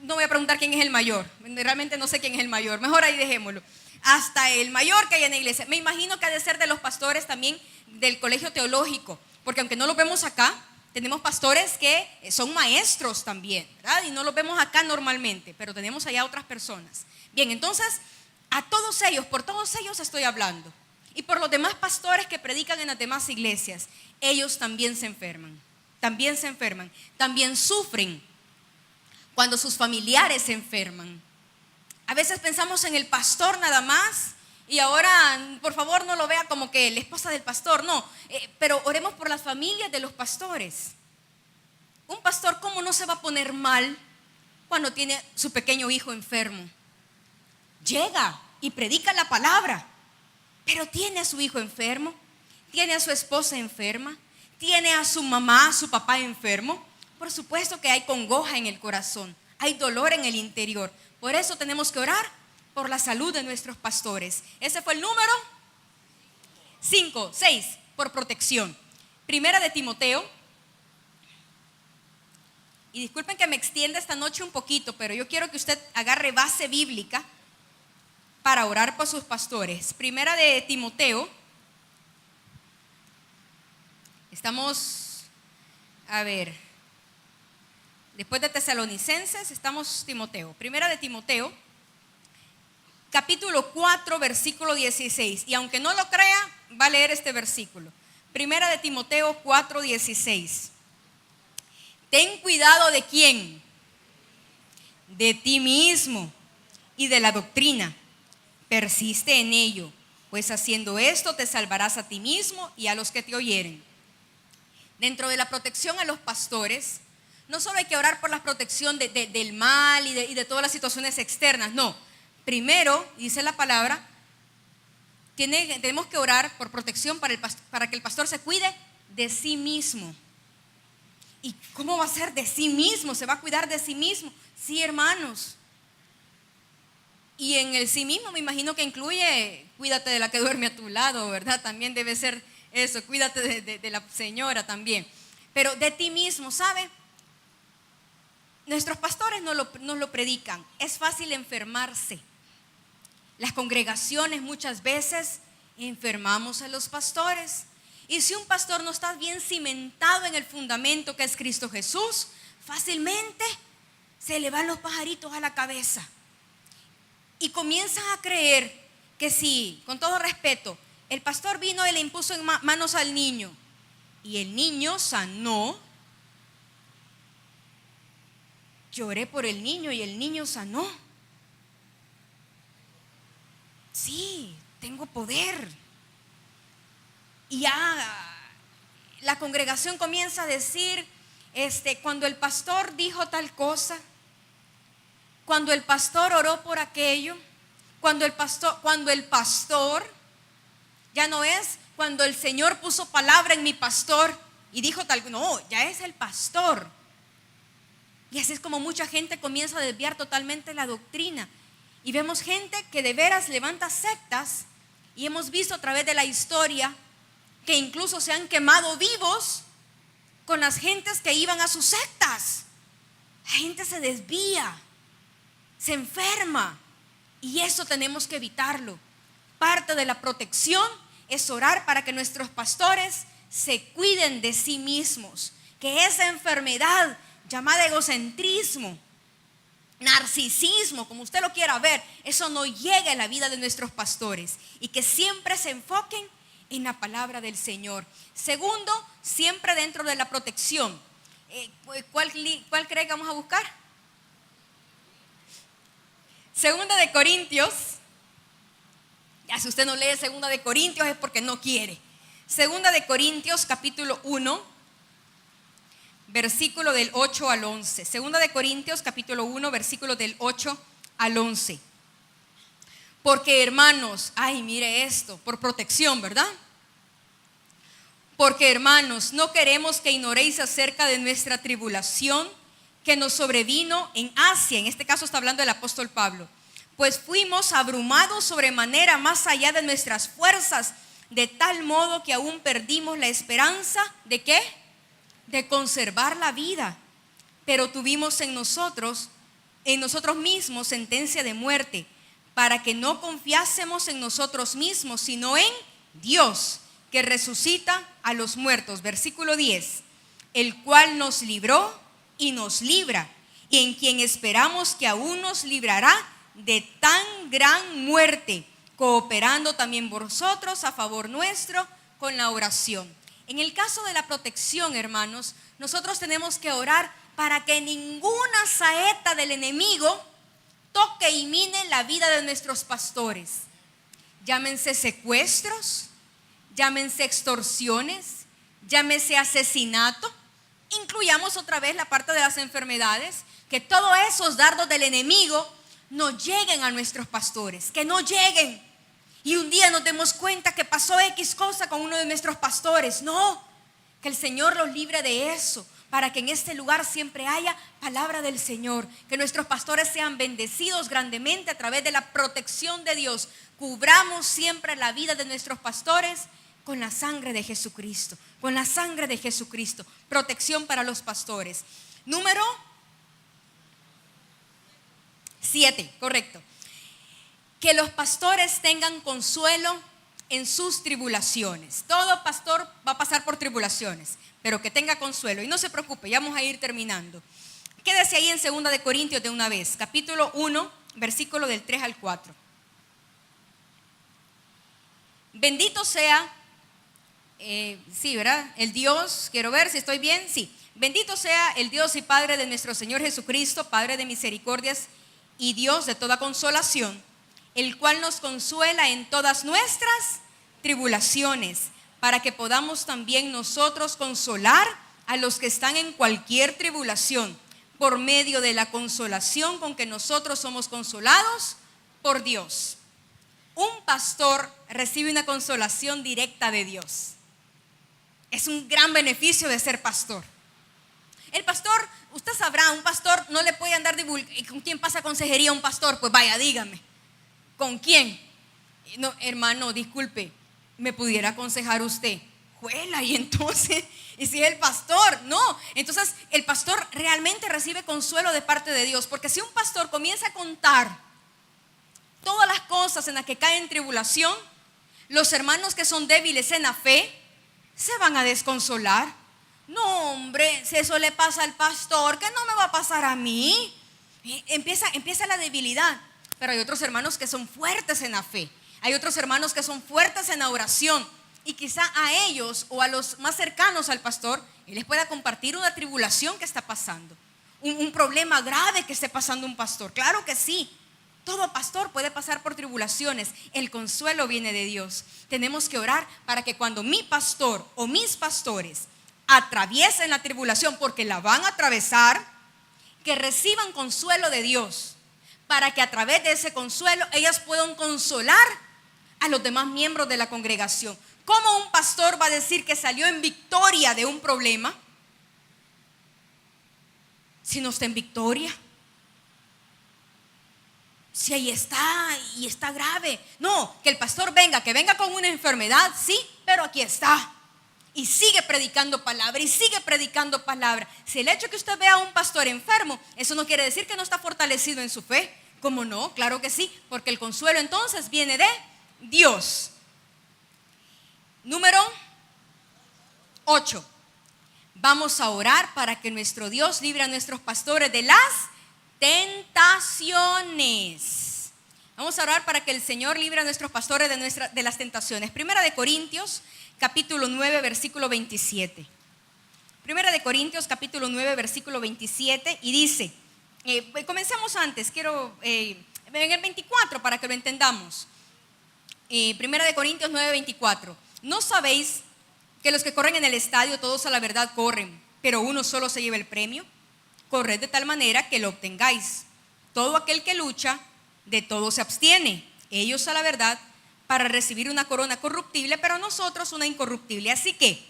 A: no voy a preguntar quién es el mayor, realmente no sé quién es el mayor, mejor ahí dejémoslo. Hasta el mayor que hay en la iglesia. Me imagino que ha de ser de los pastores también del colegio teológico, porque aunque no los vemos acá, tenemos pastores que son maestros también, ¿verdad? Y no los vemos acá normalmente, pero tenemos allá otras personas. Bien, entonces, a todos ellos, por todos ellos estoy hablando. Y por los demás pastores que predican en las demás iglesias, ellos también se enferman, también sufren cuando sus familiares se enferman. A veces pensamos en el pastor nada más y ahora, por favor, no lo vea como que la esposa del pastor, no, pero oremos por las familias de los pastores. Un pastor, ¿cómo no se va a poner mal cuando tiene su pequeño hijo enfermo? Llega y predica la palabra, pero tiene a su hijo enfermo, tiene a su esposa enferma, tiene a su mamá, a su papá enfermo. Por supuesto que hay congoja en el corazón, hay dolor en el interior. Por eso tenemos que orar por la salud de nuestros pastores. Ese fue el número 5, 6, por protección. Primera de Timoteo. Y disculpen que me extienda esta noche un poquito, pero yo quiero que usted agarre base bíblica para orar por sus pastores. Primera de Timoteo. Estamos, después de Tesalonicenses, estamos Timoteo. Primera de Timoteo, capítulo 4, versículo 16. Y aunque no lo crea, va a leer este versículo. Primera de Timoteo 4, 16. Ten cuidado de quién, de ti mismo y de la doctrina. Persiste en ello, pues haciendo esto te salvarás a ti mismo y a los que te oyeren. Dentro de la protección a los pastores, no solo hay que orar por la protección del mal y de todas las situaciones externas, no. Primero, dice la palabra, tenemos que orar por protección para que el pastor se cuide de sí mismo. ¿Y cómo va a ser de sí mismo? ¿Se va a cuidar de sí mismo? Sí, hermanos. Y en el sí mismo me imagino que incluye, cuídate de la que duerme a tu lado, ¿verdad? También debe ser eso, cuídate de la señora también. Pero de ti mismo, ¿sabe? Nuestros pastores nos lo predican. Es fácil enfermarse. Las congregaciones muchas veces enfermamos a los pastores. Y si un pastor no está bien cimentado en el fundamento que es Cristo Jesús, fácilmente se le van los pajaritos a la cabeza. Y comienzan a creer que sí, con todo respeto, el pastor vino y le impuso en manos al niño. y el niño sanó. Yo oré por el niño y el niño sanó. Sí, tengo poder. Y ya la congregación comienza a decir, cuando el pastor dijo tal cosa, cuando el pastor oró por aquello, cuando el pastor, ya no es cuando el Señor puso palabra en mi pastor y dijo tal, no, ya es el pastor. Y así es como mucha gente comienza a desviar totalmente la doctrina. Y vemos gente que de veras levanta sectas, y hemos visto a través de la historia que incluso se han quemado vivos con las gentes que iban a sus sectas. La gente se desvía, se enferma, y eso tenemos que evitarlo. Parte de la protección es orar para que nuestros pastores se cuiden de sí mismos, que esa enfermedad llamada egocentrismo, narcisismo, como usted lo quiera ver, eso no llegue a la vida de nuestros pastores, y que siempre se enfoquen en la palabra del Señor. Segundo, siempre dentro de la protección. ¿Cuál cree que vamos a buscar? Segunda de Corintios. Ya, si usted no lee Segunda de Corintios es porque no quiere. Segunda de Corintios capítulo 1, versículo del 8 al 11. Segunda de Corintios capítulo 1, versículo del 8 al 11. Porque hermanos, mire esto, por protección, ¿verdad? Porque hermanos, no queremos que ignoréis acerca de nuestra tribulación que nos sobrevino en Asia. En este caso está hablando el apóstol Pablo. Pues fuimos abrumados sobremanera más allá de nuestras fuerzas, de tal modo que aún perdimos la esperanza ¿de qué? De conservar la vida. Pero tuvimos en nosotros mismos sentencia de muerte, para que no confiásemos en nosotros mismos, sino en Dios, que resucita a los muertos. Versículo 10. El cual nos libró y nos libra, y en quien esperamos que aún nos librará de tan gran muerte, cooperando también vosotros a favor nuestro con la oración. En el caso de la protección, hermanos, nosotros tenemos que orar para que ninguna saeta del enemigo toque y mine la vida de nuestros pastores. Llámense secuestros, llámense extorsiones, llámese asesinato. Incluyamos otra vez la parte de las enfermedades, que todos esos dardos del enemigo no lleguen a nuestros pastores, que no lleguen y un día nos demos cuenta que pasó X cosa con uno de nuestros pastores. No, que el Señor los libre de eso, para que en este lugar siempre haya palabra del Señor, que nuestros pastores sean bendecidos grandemente a través de la protección de Dios. Cubramos siempre la vida de nuestros pastores con la sangre de Jesucristo, con la sangre de Jesucristo. Protección para los pastores. Número 7, correcto. Que los pastores tengan consuelo en sus tribulaciones. Todo pastor va a pasar por tribulaciones, pero que tenga consuelo. Y no se preocupe, ya vamos a ir terminando. Quédese ahí en 2 de Corintios de una vez, capítulo 1, versículo del 3 al 4. Bendito sea, sí, ¿verdad? El Dios, quiero ver si estoy bien, sí. Bendito sea el Dios y Padre de nuestro Señor Jesucristo, Padre de misericordias y Dios de toda consolación, el cual nos consuela en todas nuestras tribulaciones, para que podamos también nosotros consolar a los que están en cualquier tribulación, por medio de la consolación con que nosotros somos consolados por Dios. Un pastor recibe una consolación directa de Dios. Es un gran beneficio de ser pastor. El pastor, usted sabrá, un pastor no le puede andar divulgando. ¿Con quién pasa consejería un pastor? Pues vaya, dígame. ¿Con quién? No, hermano, disculpe, ¿me pudiera aconsejar usted? Juela, y entonces, ¿y si es el pastor? No, entonces el pastor realmente recibe consuelo de parte de Dios, porque si un pastor comienza a contar todas las cosas en las que cae en tribulación, los hermanos que son débiles en la fe se van a desconsolar. No, hombre, si eso le pasa al pastor, ¿qué no me va a pasar a mí? Empieza la debilidad. Pero hay otros hermanos que son fuertes en la fe. Hay otros hermanos que son fuertes en la oración. Y quizá a ellos o a los más cercanos al pastor, él les pueda compartir una tribulación que está pasando, un problema grave que esté pasando un pastor. Claro que sí, todo pastor puede pasar por tribulaciones. El consuelo viene de Dios. Tenemos que orar para que cuando mi pastor o mis pastores atraviesen la tribulación, porque la van a atravesar, que reciban consuelo de Dios, para que a través de ese consuelo ellas puedan consolar a los demás miembros de la congregación. ¿Cómo un pastor va a decir que salió en victoria de un problema si no está en victoria? Si ahí está y está grave. No, que el pastor que venga con una enfermedad, sí, pero aquí está. Y sigue predicando palabra y sigue predicando palabra. Si el hecho que usted vea a un pastor enfermo, eso no quiere decir que no está fortalecido en su fe. ¿Cómo no? Claro que sí, porque el consuelo entonces viene de Dios. Número 8. Vamos a orar para que nuestro Dios libre a nuestros pastores de las tentaciones. Vamos a orar para que el Señor libre a nuestros pastores de las tentaciones. Primera de Corintios, capítulo 9, versículo 27. Primera de Corintios, capítulo 9, versículo 27. Y dice, comencemos antes, quiero en el 24 para que lo entendamos. Primera de Corintios 9, 24. ¿No sabéis que los que corren en el estadio todos a la verdad corren, pero uno solo se lleva el premio? Corred de tal manera que lo obtengáis. Todo aquel que lucha, de todo se abstiene. Ellos a la verdad para recibir una corona corruptible, pero nosotros una incorruptible. Así que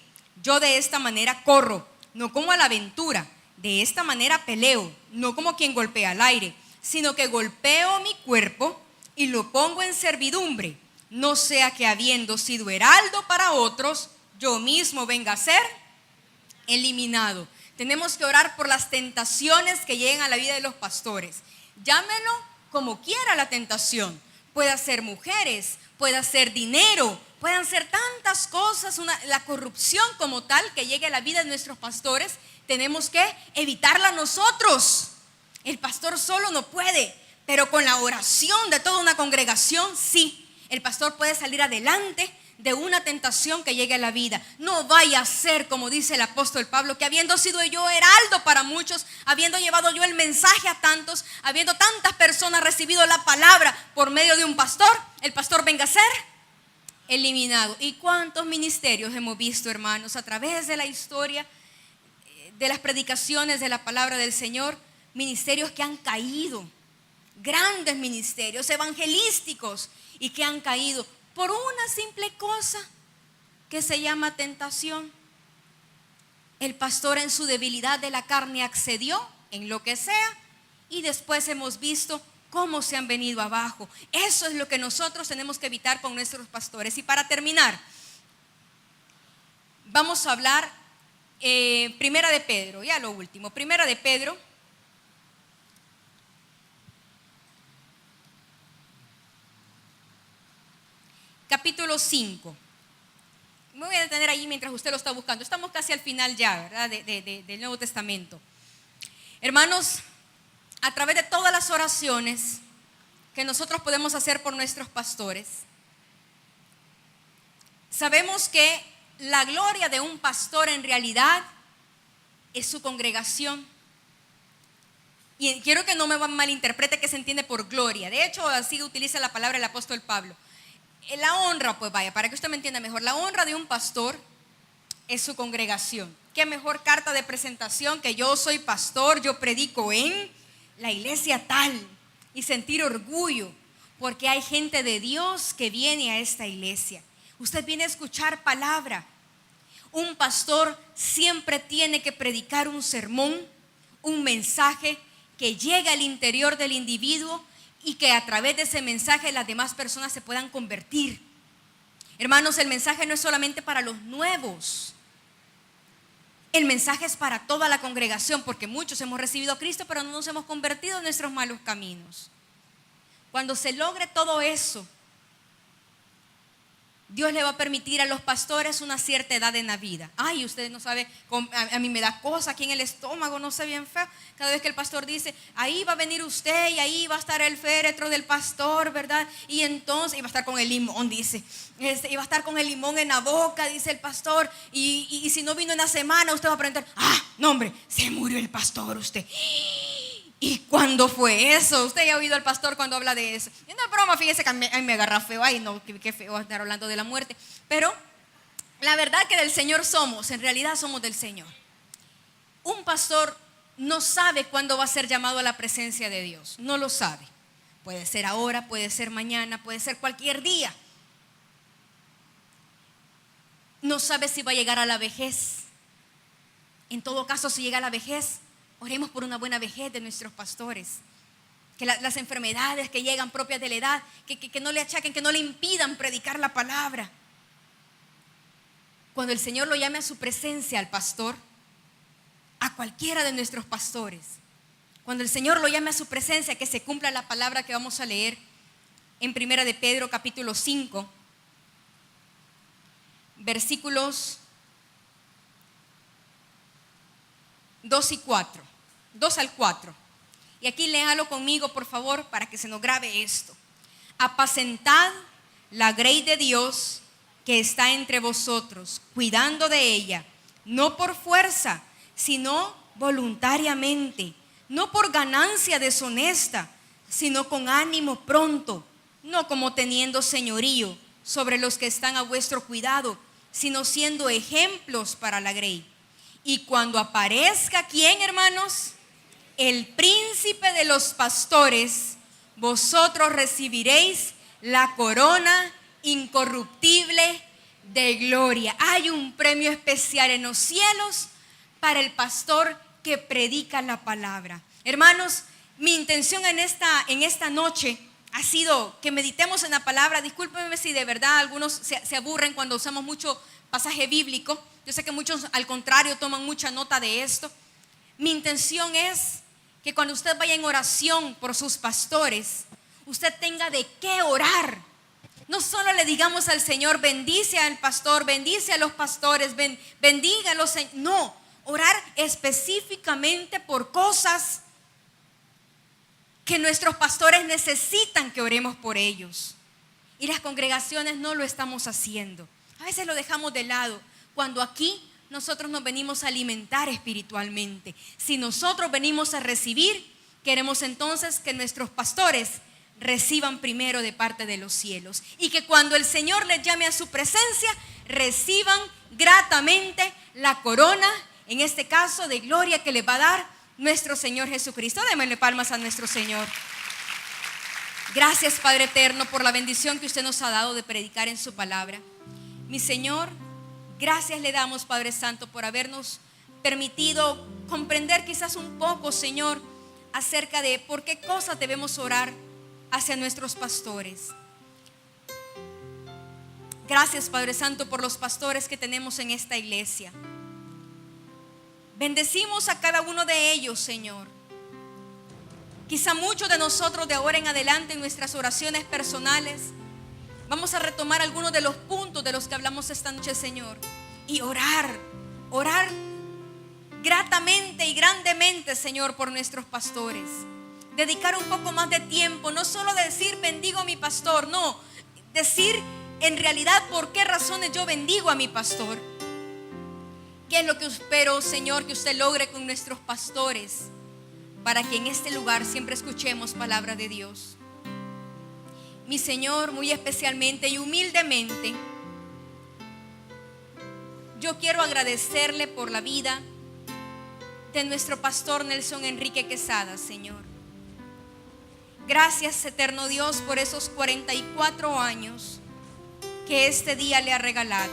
A: yo de esta manera corro, no como a la aventura. De esta manera peleo, no como quien golpea al aire, sino que golpeo mi cuerpo y lo pongo en servidumbre, no sea que habiendo sido heraldo para otros, yo mismo venga a ser eliminado. Tenemos que orar por las tentaciones que lleguen a la vida de los pastores. Llámelo como quiera la tentación. Puede ser mujeres, puede ser dinero, pueden ser tantas cosas, la corrupción como tal que llegue a la vida de nuestros pastores. Tenemos que evitarla nosotros. El pastor solo no puede, pero con la oración de toda una congregación, sí. El pastor puede salir adelante de una tentación que llegue a la vida. No vaya a ser como dice el apóstol Pablo, que habiendo sido yo heraldo para muchos, habiendo llevado yo el mensaje a tantos, habiendo tantas personas recibido la palabra por medio de un pastor, el pastor venga a ser eliminado. ¿Y cuántos ministerios hemos visto, hermanos, a través de la historia, de las predicaciones de la palabra del Señor? Ministerios que han caído, grandes ministerios evangelísticos, y que han caído por una simple cosa que se llama tentación. El pastor en su debilidad de la carne accedió en lo que sea, y después hemos visto cómo se han venido abajo. Eso es lo que nosotros tenemos que evitar con nuestros pastores. Y para terminar, vamos a hablar Primera de Pedro, ya lo último. Primera de Pedro, capítulo 5. Me voy a detener ahí mientras usted lo está buscando. Estamos casi al final ya, ¿verdad? Del Nuevo Testamento. Hermanos, a través de todas las oraciones que nosotros podemos hacer por nuestros pastores, sabemos que la gloria de un pastor en realidad es su congregación. Y quiero que no me malinterprete que se entiende por gloria. De hecho, así utiliza la palabra el apóstol Pablo. La honra, pues vaya, para que usted me entienda mejor, la honra de un pastor es su congregación. Qué mejor carta de presentación que yo soy pastor, yo predico en la iglesia tal, y sentir orgullo porque hay gente de Dios que viene a esta iglesia. Usted viene a escuchar palabra. Un pastor siempre tiene que predicar un sermón, un mensaje que llegue al interior del individuo y que a través de ese mensaje las demás personas se puedan convertir. Hermanos, el mensaje no es solamente para los nuevos. El mensaje es para toda la congregación, porque muchos hemos recibido a Cristo, pero no nos hemos convertido en nuestros malos caminos. Cuando se logre todo eso, Dios le va a permitir a los pastores una cierta edad en la vida. Ay, ustedes no saben, a mí me da cosa aquí en el estómago, no sé, bien feo. Cada vez que el pastor dice, ahí va a venir usted y ahí va a estar el féretro del pastor, ¿verdad? Y entonces iba a estar con el limón, dice. Iba a estar con el limón en la boca, dice el pastor. Y si no vino en la semana, usted va a preguntar, no hombre, se murió el pastor usted. ¿Y cuándo fue eso? Usted ya ha oído al pastor cuando habla de eso. Y no es broma, fíjese que a mí me agarra feo. Ay, no, qué feo estar hablando de la muerte. Pero la verdad que del Señor somos, en realidad somos del Señor. Un pastor no sabe cuándo va a ser llamado a la presencia de Dios. No lo sabe. Puede ser ahora, puede ser mañana, puede ser cualquier día. No sabe si va a llegar a la vejez. En todo caso, si llega a la vejez, oremos por una buena vejez de nuestros pastores. Que las enfermedades que llegan propias de la edad, que no le achaquen, que no le impidan predicar la palabra. Cuando el Señor lo llame a su presencia al pastor, a cualquiera de nuestros pastores, cuando el Señor lo llame a su presencia, que se cumpla la palabra que vamos a leer en Primera de Pedro capítulo 5, versículos 2 al 4. Y aquí léalo conmigo, por favor, para que se nos grabe esto. Apacentad la grey de Dios que está entre vosotros, cuidando de ella, no por fuerza, sino voluntariamente, no por ganancia deshonesta, sino con ánimo pronto, no como teniendo señorío sobre los que están a vuestro cuidado, sino siendo ejemplos para la grey. Y cuando aparezca, ¿quién, hermanos? El príncipe de los pastores, vosotros recibiréis la corona incorruptible de gloria. Hay un premio especial en los cielos para el pastor que predica la palabra. Hermanos, mi intención en esta noche ha sido que meditemos en la palabra. Discúlpenme si de verdad algunos se aburren cuando usamos mucho pasaje bíblico. Yo sé que muchos al contrario toman mucha nota de esto. Mi intención es que cuando usted vaya en oración por sus pastores, usted tenga de qué orar. No solo le digamos al Señor, bendice al pastor, bendice a los pastores, bendígalos. No, orar específicamente por cosas que nuestros pastores necesitan que oremos por ellos. Y las congregaciones no lo estamos haciendo. A veces lo dejamos de lado, cuando aquí nosotros nos venimos a alimentar espiritualmente. Si nosotros venimos a recibir, queremos entonces que nuestros pastores reciban primero de parte de los cielos. Y que cuando el Señor les llame a su presencia, reciban gratamente la corona, en este caso de gloria que les va a dar nuestro Señor Jesucristo. Démosle palmas a nuestro Señor. Gracias, Padre eterno, por la bendición que usted nos ha dado de predicar en su palabra. Mi Señor, gracias le damos, Padre Santo, por habernos permitido comprender quizás un poco, Señor, acerca de por qué cosas debemos orar hacia nuestros pastores. Gracias, Padre Santo, por los pastores que tenemos en esta iglesia. Bendecimos a cada uno de ellos, Señor. Quizá muchos de nosotros de ahora en adelante en nuestras oraciones personales vamos a retomar algunos de los puntos de los que hablamos esta noche, Señor, y orar gratamente y grandemente, Señor, por nuestros pastores. Dedicar un poco más de tiempo, no solo decir bendigo a mi pastor, no, decir en realidad por qué razones yo bendigo a mi pastor. ¿Qué es lo que espero, Señor, que usted logre con nuestros pastores para que en este lugar siempre escuchemos palabra de Dios? Mi Señor, muy especialmente y humildemente, yo quiero agradecerle por la vida de nuestro pastor Nelson Enrique Quesada, Señor. Gracias, eterno Dios, por esos 44 años que este día le ha regalado.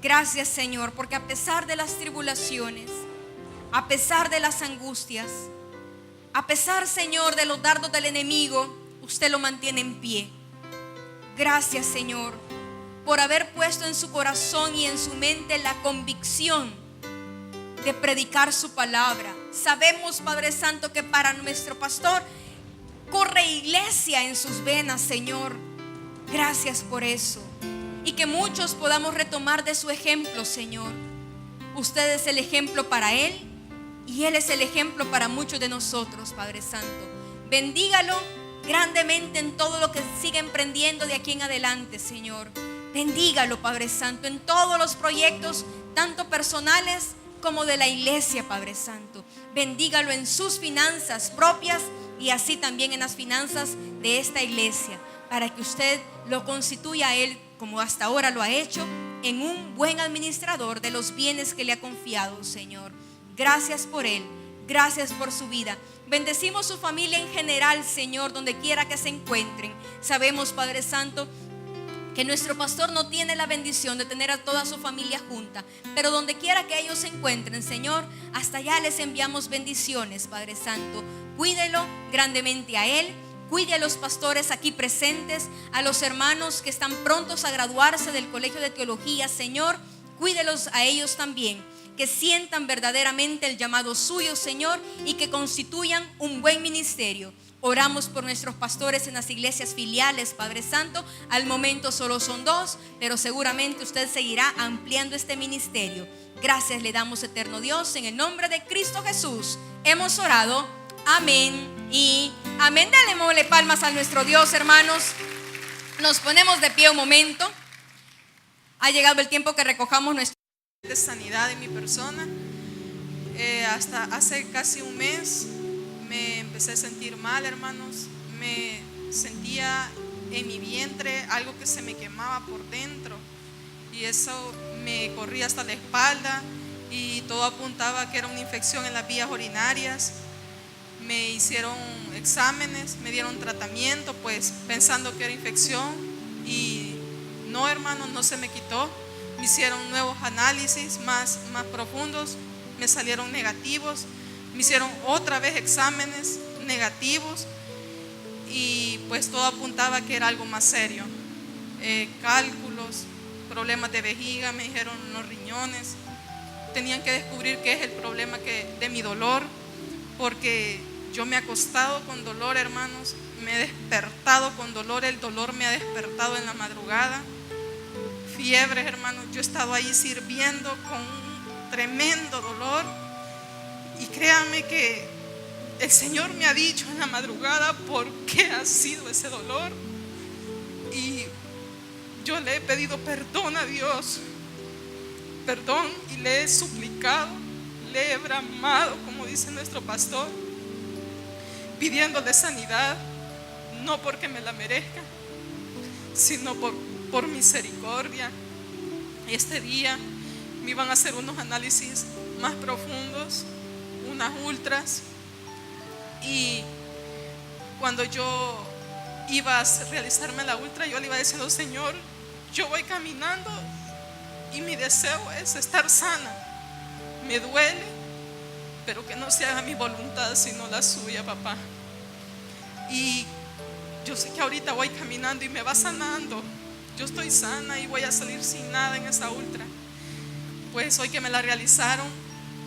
A: Gracias, Señor, porque a pesar de las tribulaciones, a pesar de las angustias, a pesar, Señor, de los dardos del enemigo, usted lo mantiene en pie. Gracias, Señor, por haber puesto en su corazón y en su mente la convicción de predicar su palabra. Sabemos, Padre Santo, que para nuestro pastor corre iglesia en sus venas, Señor. Gracias por eso. Y que muchos podamos retomar de su ejemplo, Señor. Usted es el ejemplo para Él y Él es el ejemplo para muchos de nosotros, Padre Santo. Bendígalo grandemente en todo lo que siga emprendiendo de aquí en adelante, Señor. Bendígalo, Padre Santo, en todos los proyectos, tanto personales como de la iglesia, Padre Santo. Bendígalo en sus finanzas propias y así también en las finanzas de esta iglesia, para que usted lo constituya a Él, como hasta ahora lo ha hecho, en un buen administrador de los bienes que le ha confiado, Señor. Gracias por Él, gracias por su vida. Bendecimos su familia en general, Señor, donde quiera que se encuentren. Sabemos, Padre Santo, que nuestro pastor no tiene la bendición de tener a toda su familia junta, pero donde quiera que ellos se encuentren, Señor, hasta allá les enviamos bendiciones, Padre Santo. Cuídelo grandemente a él. Cuide a los pastores aquí presentes, a los hermanos que están prontos a graduarse del colegio de teología, Señor. Cuídelos a ellos también, que sientan verdaderamente el llamado suyo, Señor, y que constituyan un buen ministerio. Oramos por nuestros pastores en las iglesias filiales, Padre Santo. Al momento solo son 2, pero seguramente usted seguirá ampliando este ministerio. Gracias le damos, eterno Dios, en el nombre de Cristo Jesús. Hemos orado. Amén y amén. Démosle palmas a nuestro Dios, hermanos. Nos ponemos de pie un momento. Ha llegado el tiempo que recojamos nuestra
B: de sanidad en mi persona. Hasta hace casi un mes me empecé a sentir mal, hermanos. Me sentía en mi vientre algo que se me quemaba por dentro, y eso me corría hasta la espalda, y todo apuntaba que era una infección en las vías urinarias. Me hicieron exámenes, me dieron tratamiento, pues pensando que era infección, y no, hermanos, no se me quitó. Me hicieron nuevos análisis más profundos, me salieron negativos. Me hicieron otra vez exámenes negativos, y pues todo apuntaba que era algo más serio. Cálculos, problemas de vejiga, me dijeron los riñones. Tenían que descubrir qué es el problema de mi dolor, porque yo me he acostado con dolor, hermanos, me he despertado con dolor, el dolor me ha despertado en la madrugada. Fiebres, hermanos, yo he estado ahí sirviendo con un tremendo dolor, y créanme que el Señor me ha dicho en la madrugada por qué ha sido ese dolor, y yo le he pedido perdón a Dios, perdón, y le he suplicado, le he bramado, como dice nuestro pastor, pidiéndole sanidad, no porque me la merezca, sino por misericordia. Este día me iban a hacer unos análisis más profundos, unas ultras, y cuando yo iba a realizarme la ultra, yo le iba diciendo: Señor, yo voy caminando y mi deseo es estar sana, me duele, pero que no se haga mi voluntad sino la suya, papá. Y yo sé que ahorita voy caminando y me va sanando, yo estoy sana y voy a salir sin nada en esa ultra. Pues hoy que me la realizaron,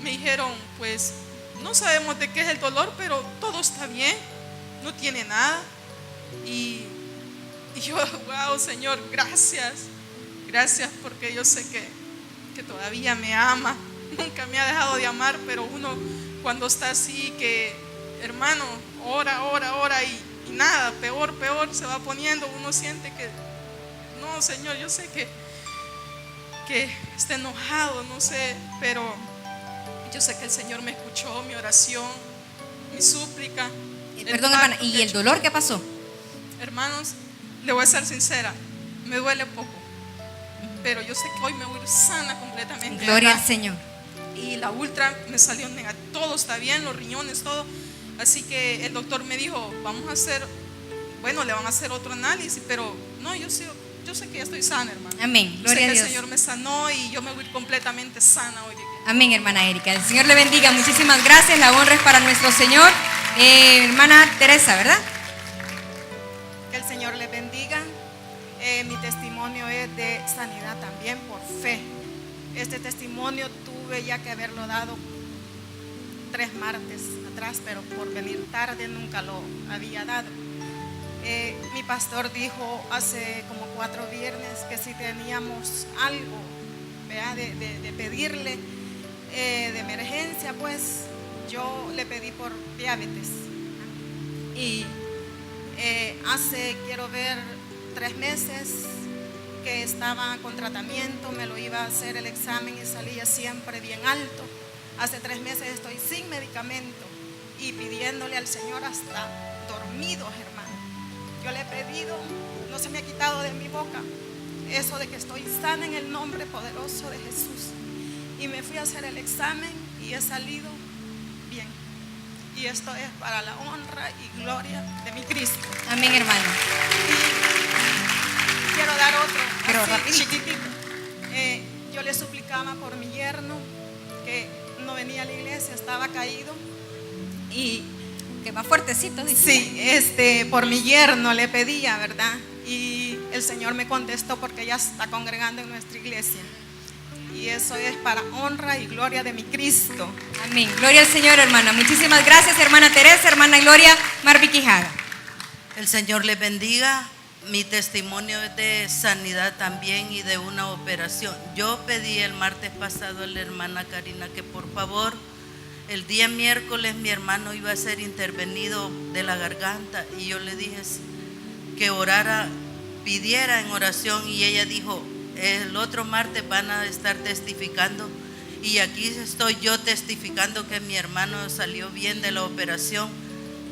B: me dijeron: pues no sabemos de qué es el dolor, pero todo está bien, no tiene nada. Y yo, wow, Señor, gracias porque yo sé que todavía me ama, nunca me ha dejado de amar. Pero uno cuando está así, que hermano, ora y nada, peor se va poniendo, uno siente que no, Señor, yo sé que está enojado, no sé, pero yo sé que el Señor me escuchó mi oración, mi súplica.
A: Perdón, hermana, ¿y el dolor qué pasó?
B: Hermanos, le voy a ser sincera, me duele poco, pero yo sé que hoy me voy a ir sana completamente.
A: Gloria al Señor.
B: Y la ultra me salió negativo, todo está bien, los riñones, todo. Así que el doctor me dijo: vamos a hacer, bueno, le van a hacer otro análisis, pero no, yo sé que ya estoy sana, hermana.
A: Amén, gloria a Dios.
B: El Señor me sanó y yo me voy completamente sana hoy.
A: Amén, hermana Erika. El Señor le bendiga. Muchísimas gracias. La honra es para nuestro Señor. Hermana Teresa, ¿verdad?
C: Que el Señor le bendiga. Mi testimonio es de sanidad también por fe. Este testimonio tuve ya que haberlo dado 3 martes atrás, pero por venir tarde nunca lo había dado. Mi pastor dijo hace como 4 viernes que si teníamos algo, ¿verdad? de pedirle de emergencia, pues yo le pedí por diabetes. Y hace, quiero ver, 3 meses que estaba con tratamiento, me lo iba a hacer el examen y salía siempre bien alto. Hace 3 meses estoy sin medicamento y pidiéndole al Señor hasta dormidos, hermano. Yo le he pedido, no se me ha quitado de mi boca eso de que estoy sana en el nombre poderoso de Jesús. Y me fui a hacer el examen y he salido bien. Y esto es para la honra y gloria de mi Cristo.
A: Amén, hermano.
C: Y quiero dar otro,
A: Pero
C: así,
A: rapidito.
C: chiquitito. Yo le suplicaba por mi yerno, que no venía a la iglesia, estaba caído. Y
A: Que más fuertecito, dice.
C: sí, por mi yerno le pedía, ¿verdad? Y el Señor me contestó porque ya está congregando en nuestra iglesia. Y eso es para honra y gloria de mi Cristo.
A: Amén. Gloria al Señor, hermana. Muchísimas gracias, hermana Teresa, hermana Gloria, Marvi Quijada.
D: El Señor les bendiga. Mi testimonio es de sanidad también y de una operación. Yo pedí el martes pasado a la hermana Karina que por favor, el día miércoles mi hermano iba a ser intervenido de la garganta y yo le dije que orara, pidiera en oración, y ella dijo, el otro martes van a estar testificando, y aquí estoy yo testificando que mi hermano salió bien de la operación,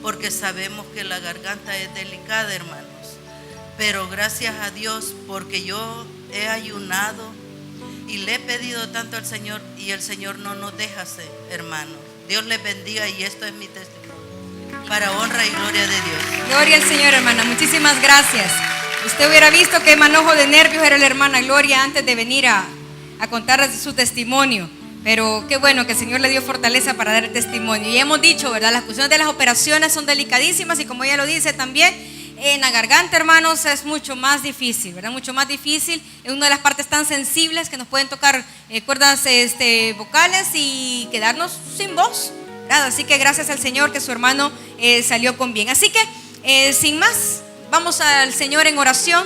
D: porque sabemos que la garganta es delicada, hermanos, pero gracias a Dios, porque yo he ayunado y le he pedido tanto al Señor, y el Señor no nos deja, hermanos. Dios les bendiga, y esto es mi testimonio para honra y gloria de Dios.
A: Gloria al Señor, hermana. Muchísimas gracias. Usted hubiera visto qué manojo de nervios era la hermana Gloria antes de venir a contar su testimonio. Pero qué bueno que el Señor le dio fortaleza para dar el testimonio. Y hemos dicho, ¿verdad? Las cuestiones de las operaciones son delicadísimas, y como ella lo dice también, en la garganta, hermanos, es mucho más difícil, ¿verdad? Mucho más difícil. Es una de las partes tan sensibles que nos pueden tocar cuerdas vocales y quedarnos sin voz, ¿verdad? Así que gracias al Señor que su hermano salió con bien. Así que sin más, vamos al Señor en oración.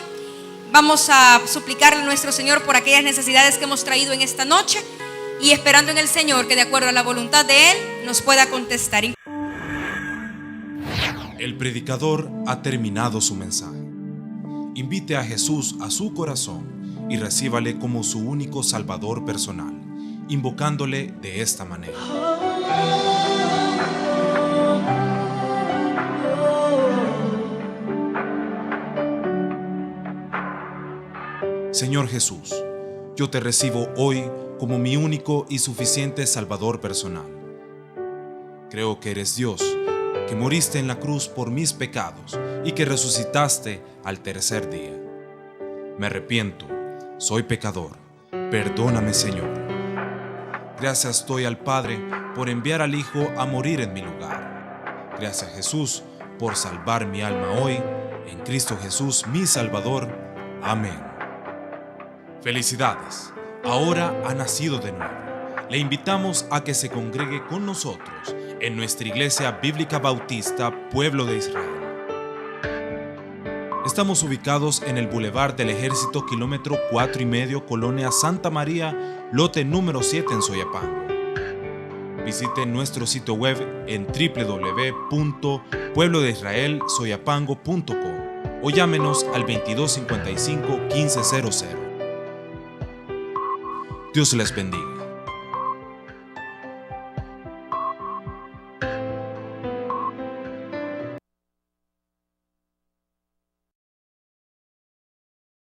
A: Vamos a suplicarle a nuestro Señor por aquellas necesidades que hemos traído en esta noche, y esperando en el Señor que de acuerdo a la voluntad de Él nos pueda contestar.
E: El predicador ha terminado su mensaje. Invite a Jesús a su corazón y recíbale como su único Salvador personal, invocándole de esta manera. Señor Jesús, yo te recibo hoy como mi único y suficiente Salvador personal. Creo que eres Dios, que moriste en la cruz por mis pecados y que resucitaste al tercer día. Me arrepiento, soy pecador, perdóname, Señor. Gracias doy al Padre por enviar al Hijo a morir en mi lugar. Gracias, Jesús, por salvar mi alma hoy, en Cristo Jesús, mi Salvador. Amén. Felicidades, ahora ha nacido de nuevo. Le invitamos a que se congregue con nosotros en nuestra Iglesia Bíblica Bautista Pueblo de Israel. Estamos ubicados en el Boulevard del Ejército, kilómetro 4,5, Colonia Santa María, lote número 7 en Soyapango. Visite nuestro sitio web en www.pueblodeisraelsoyapango.com o llámenos al 2255-1500. Dios les bendiga.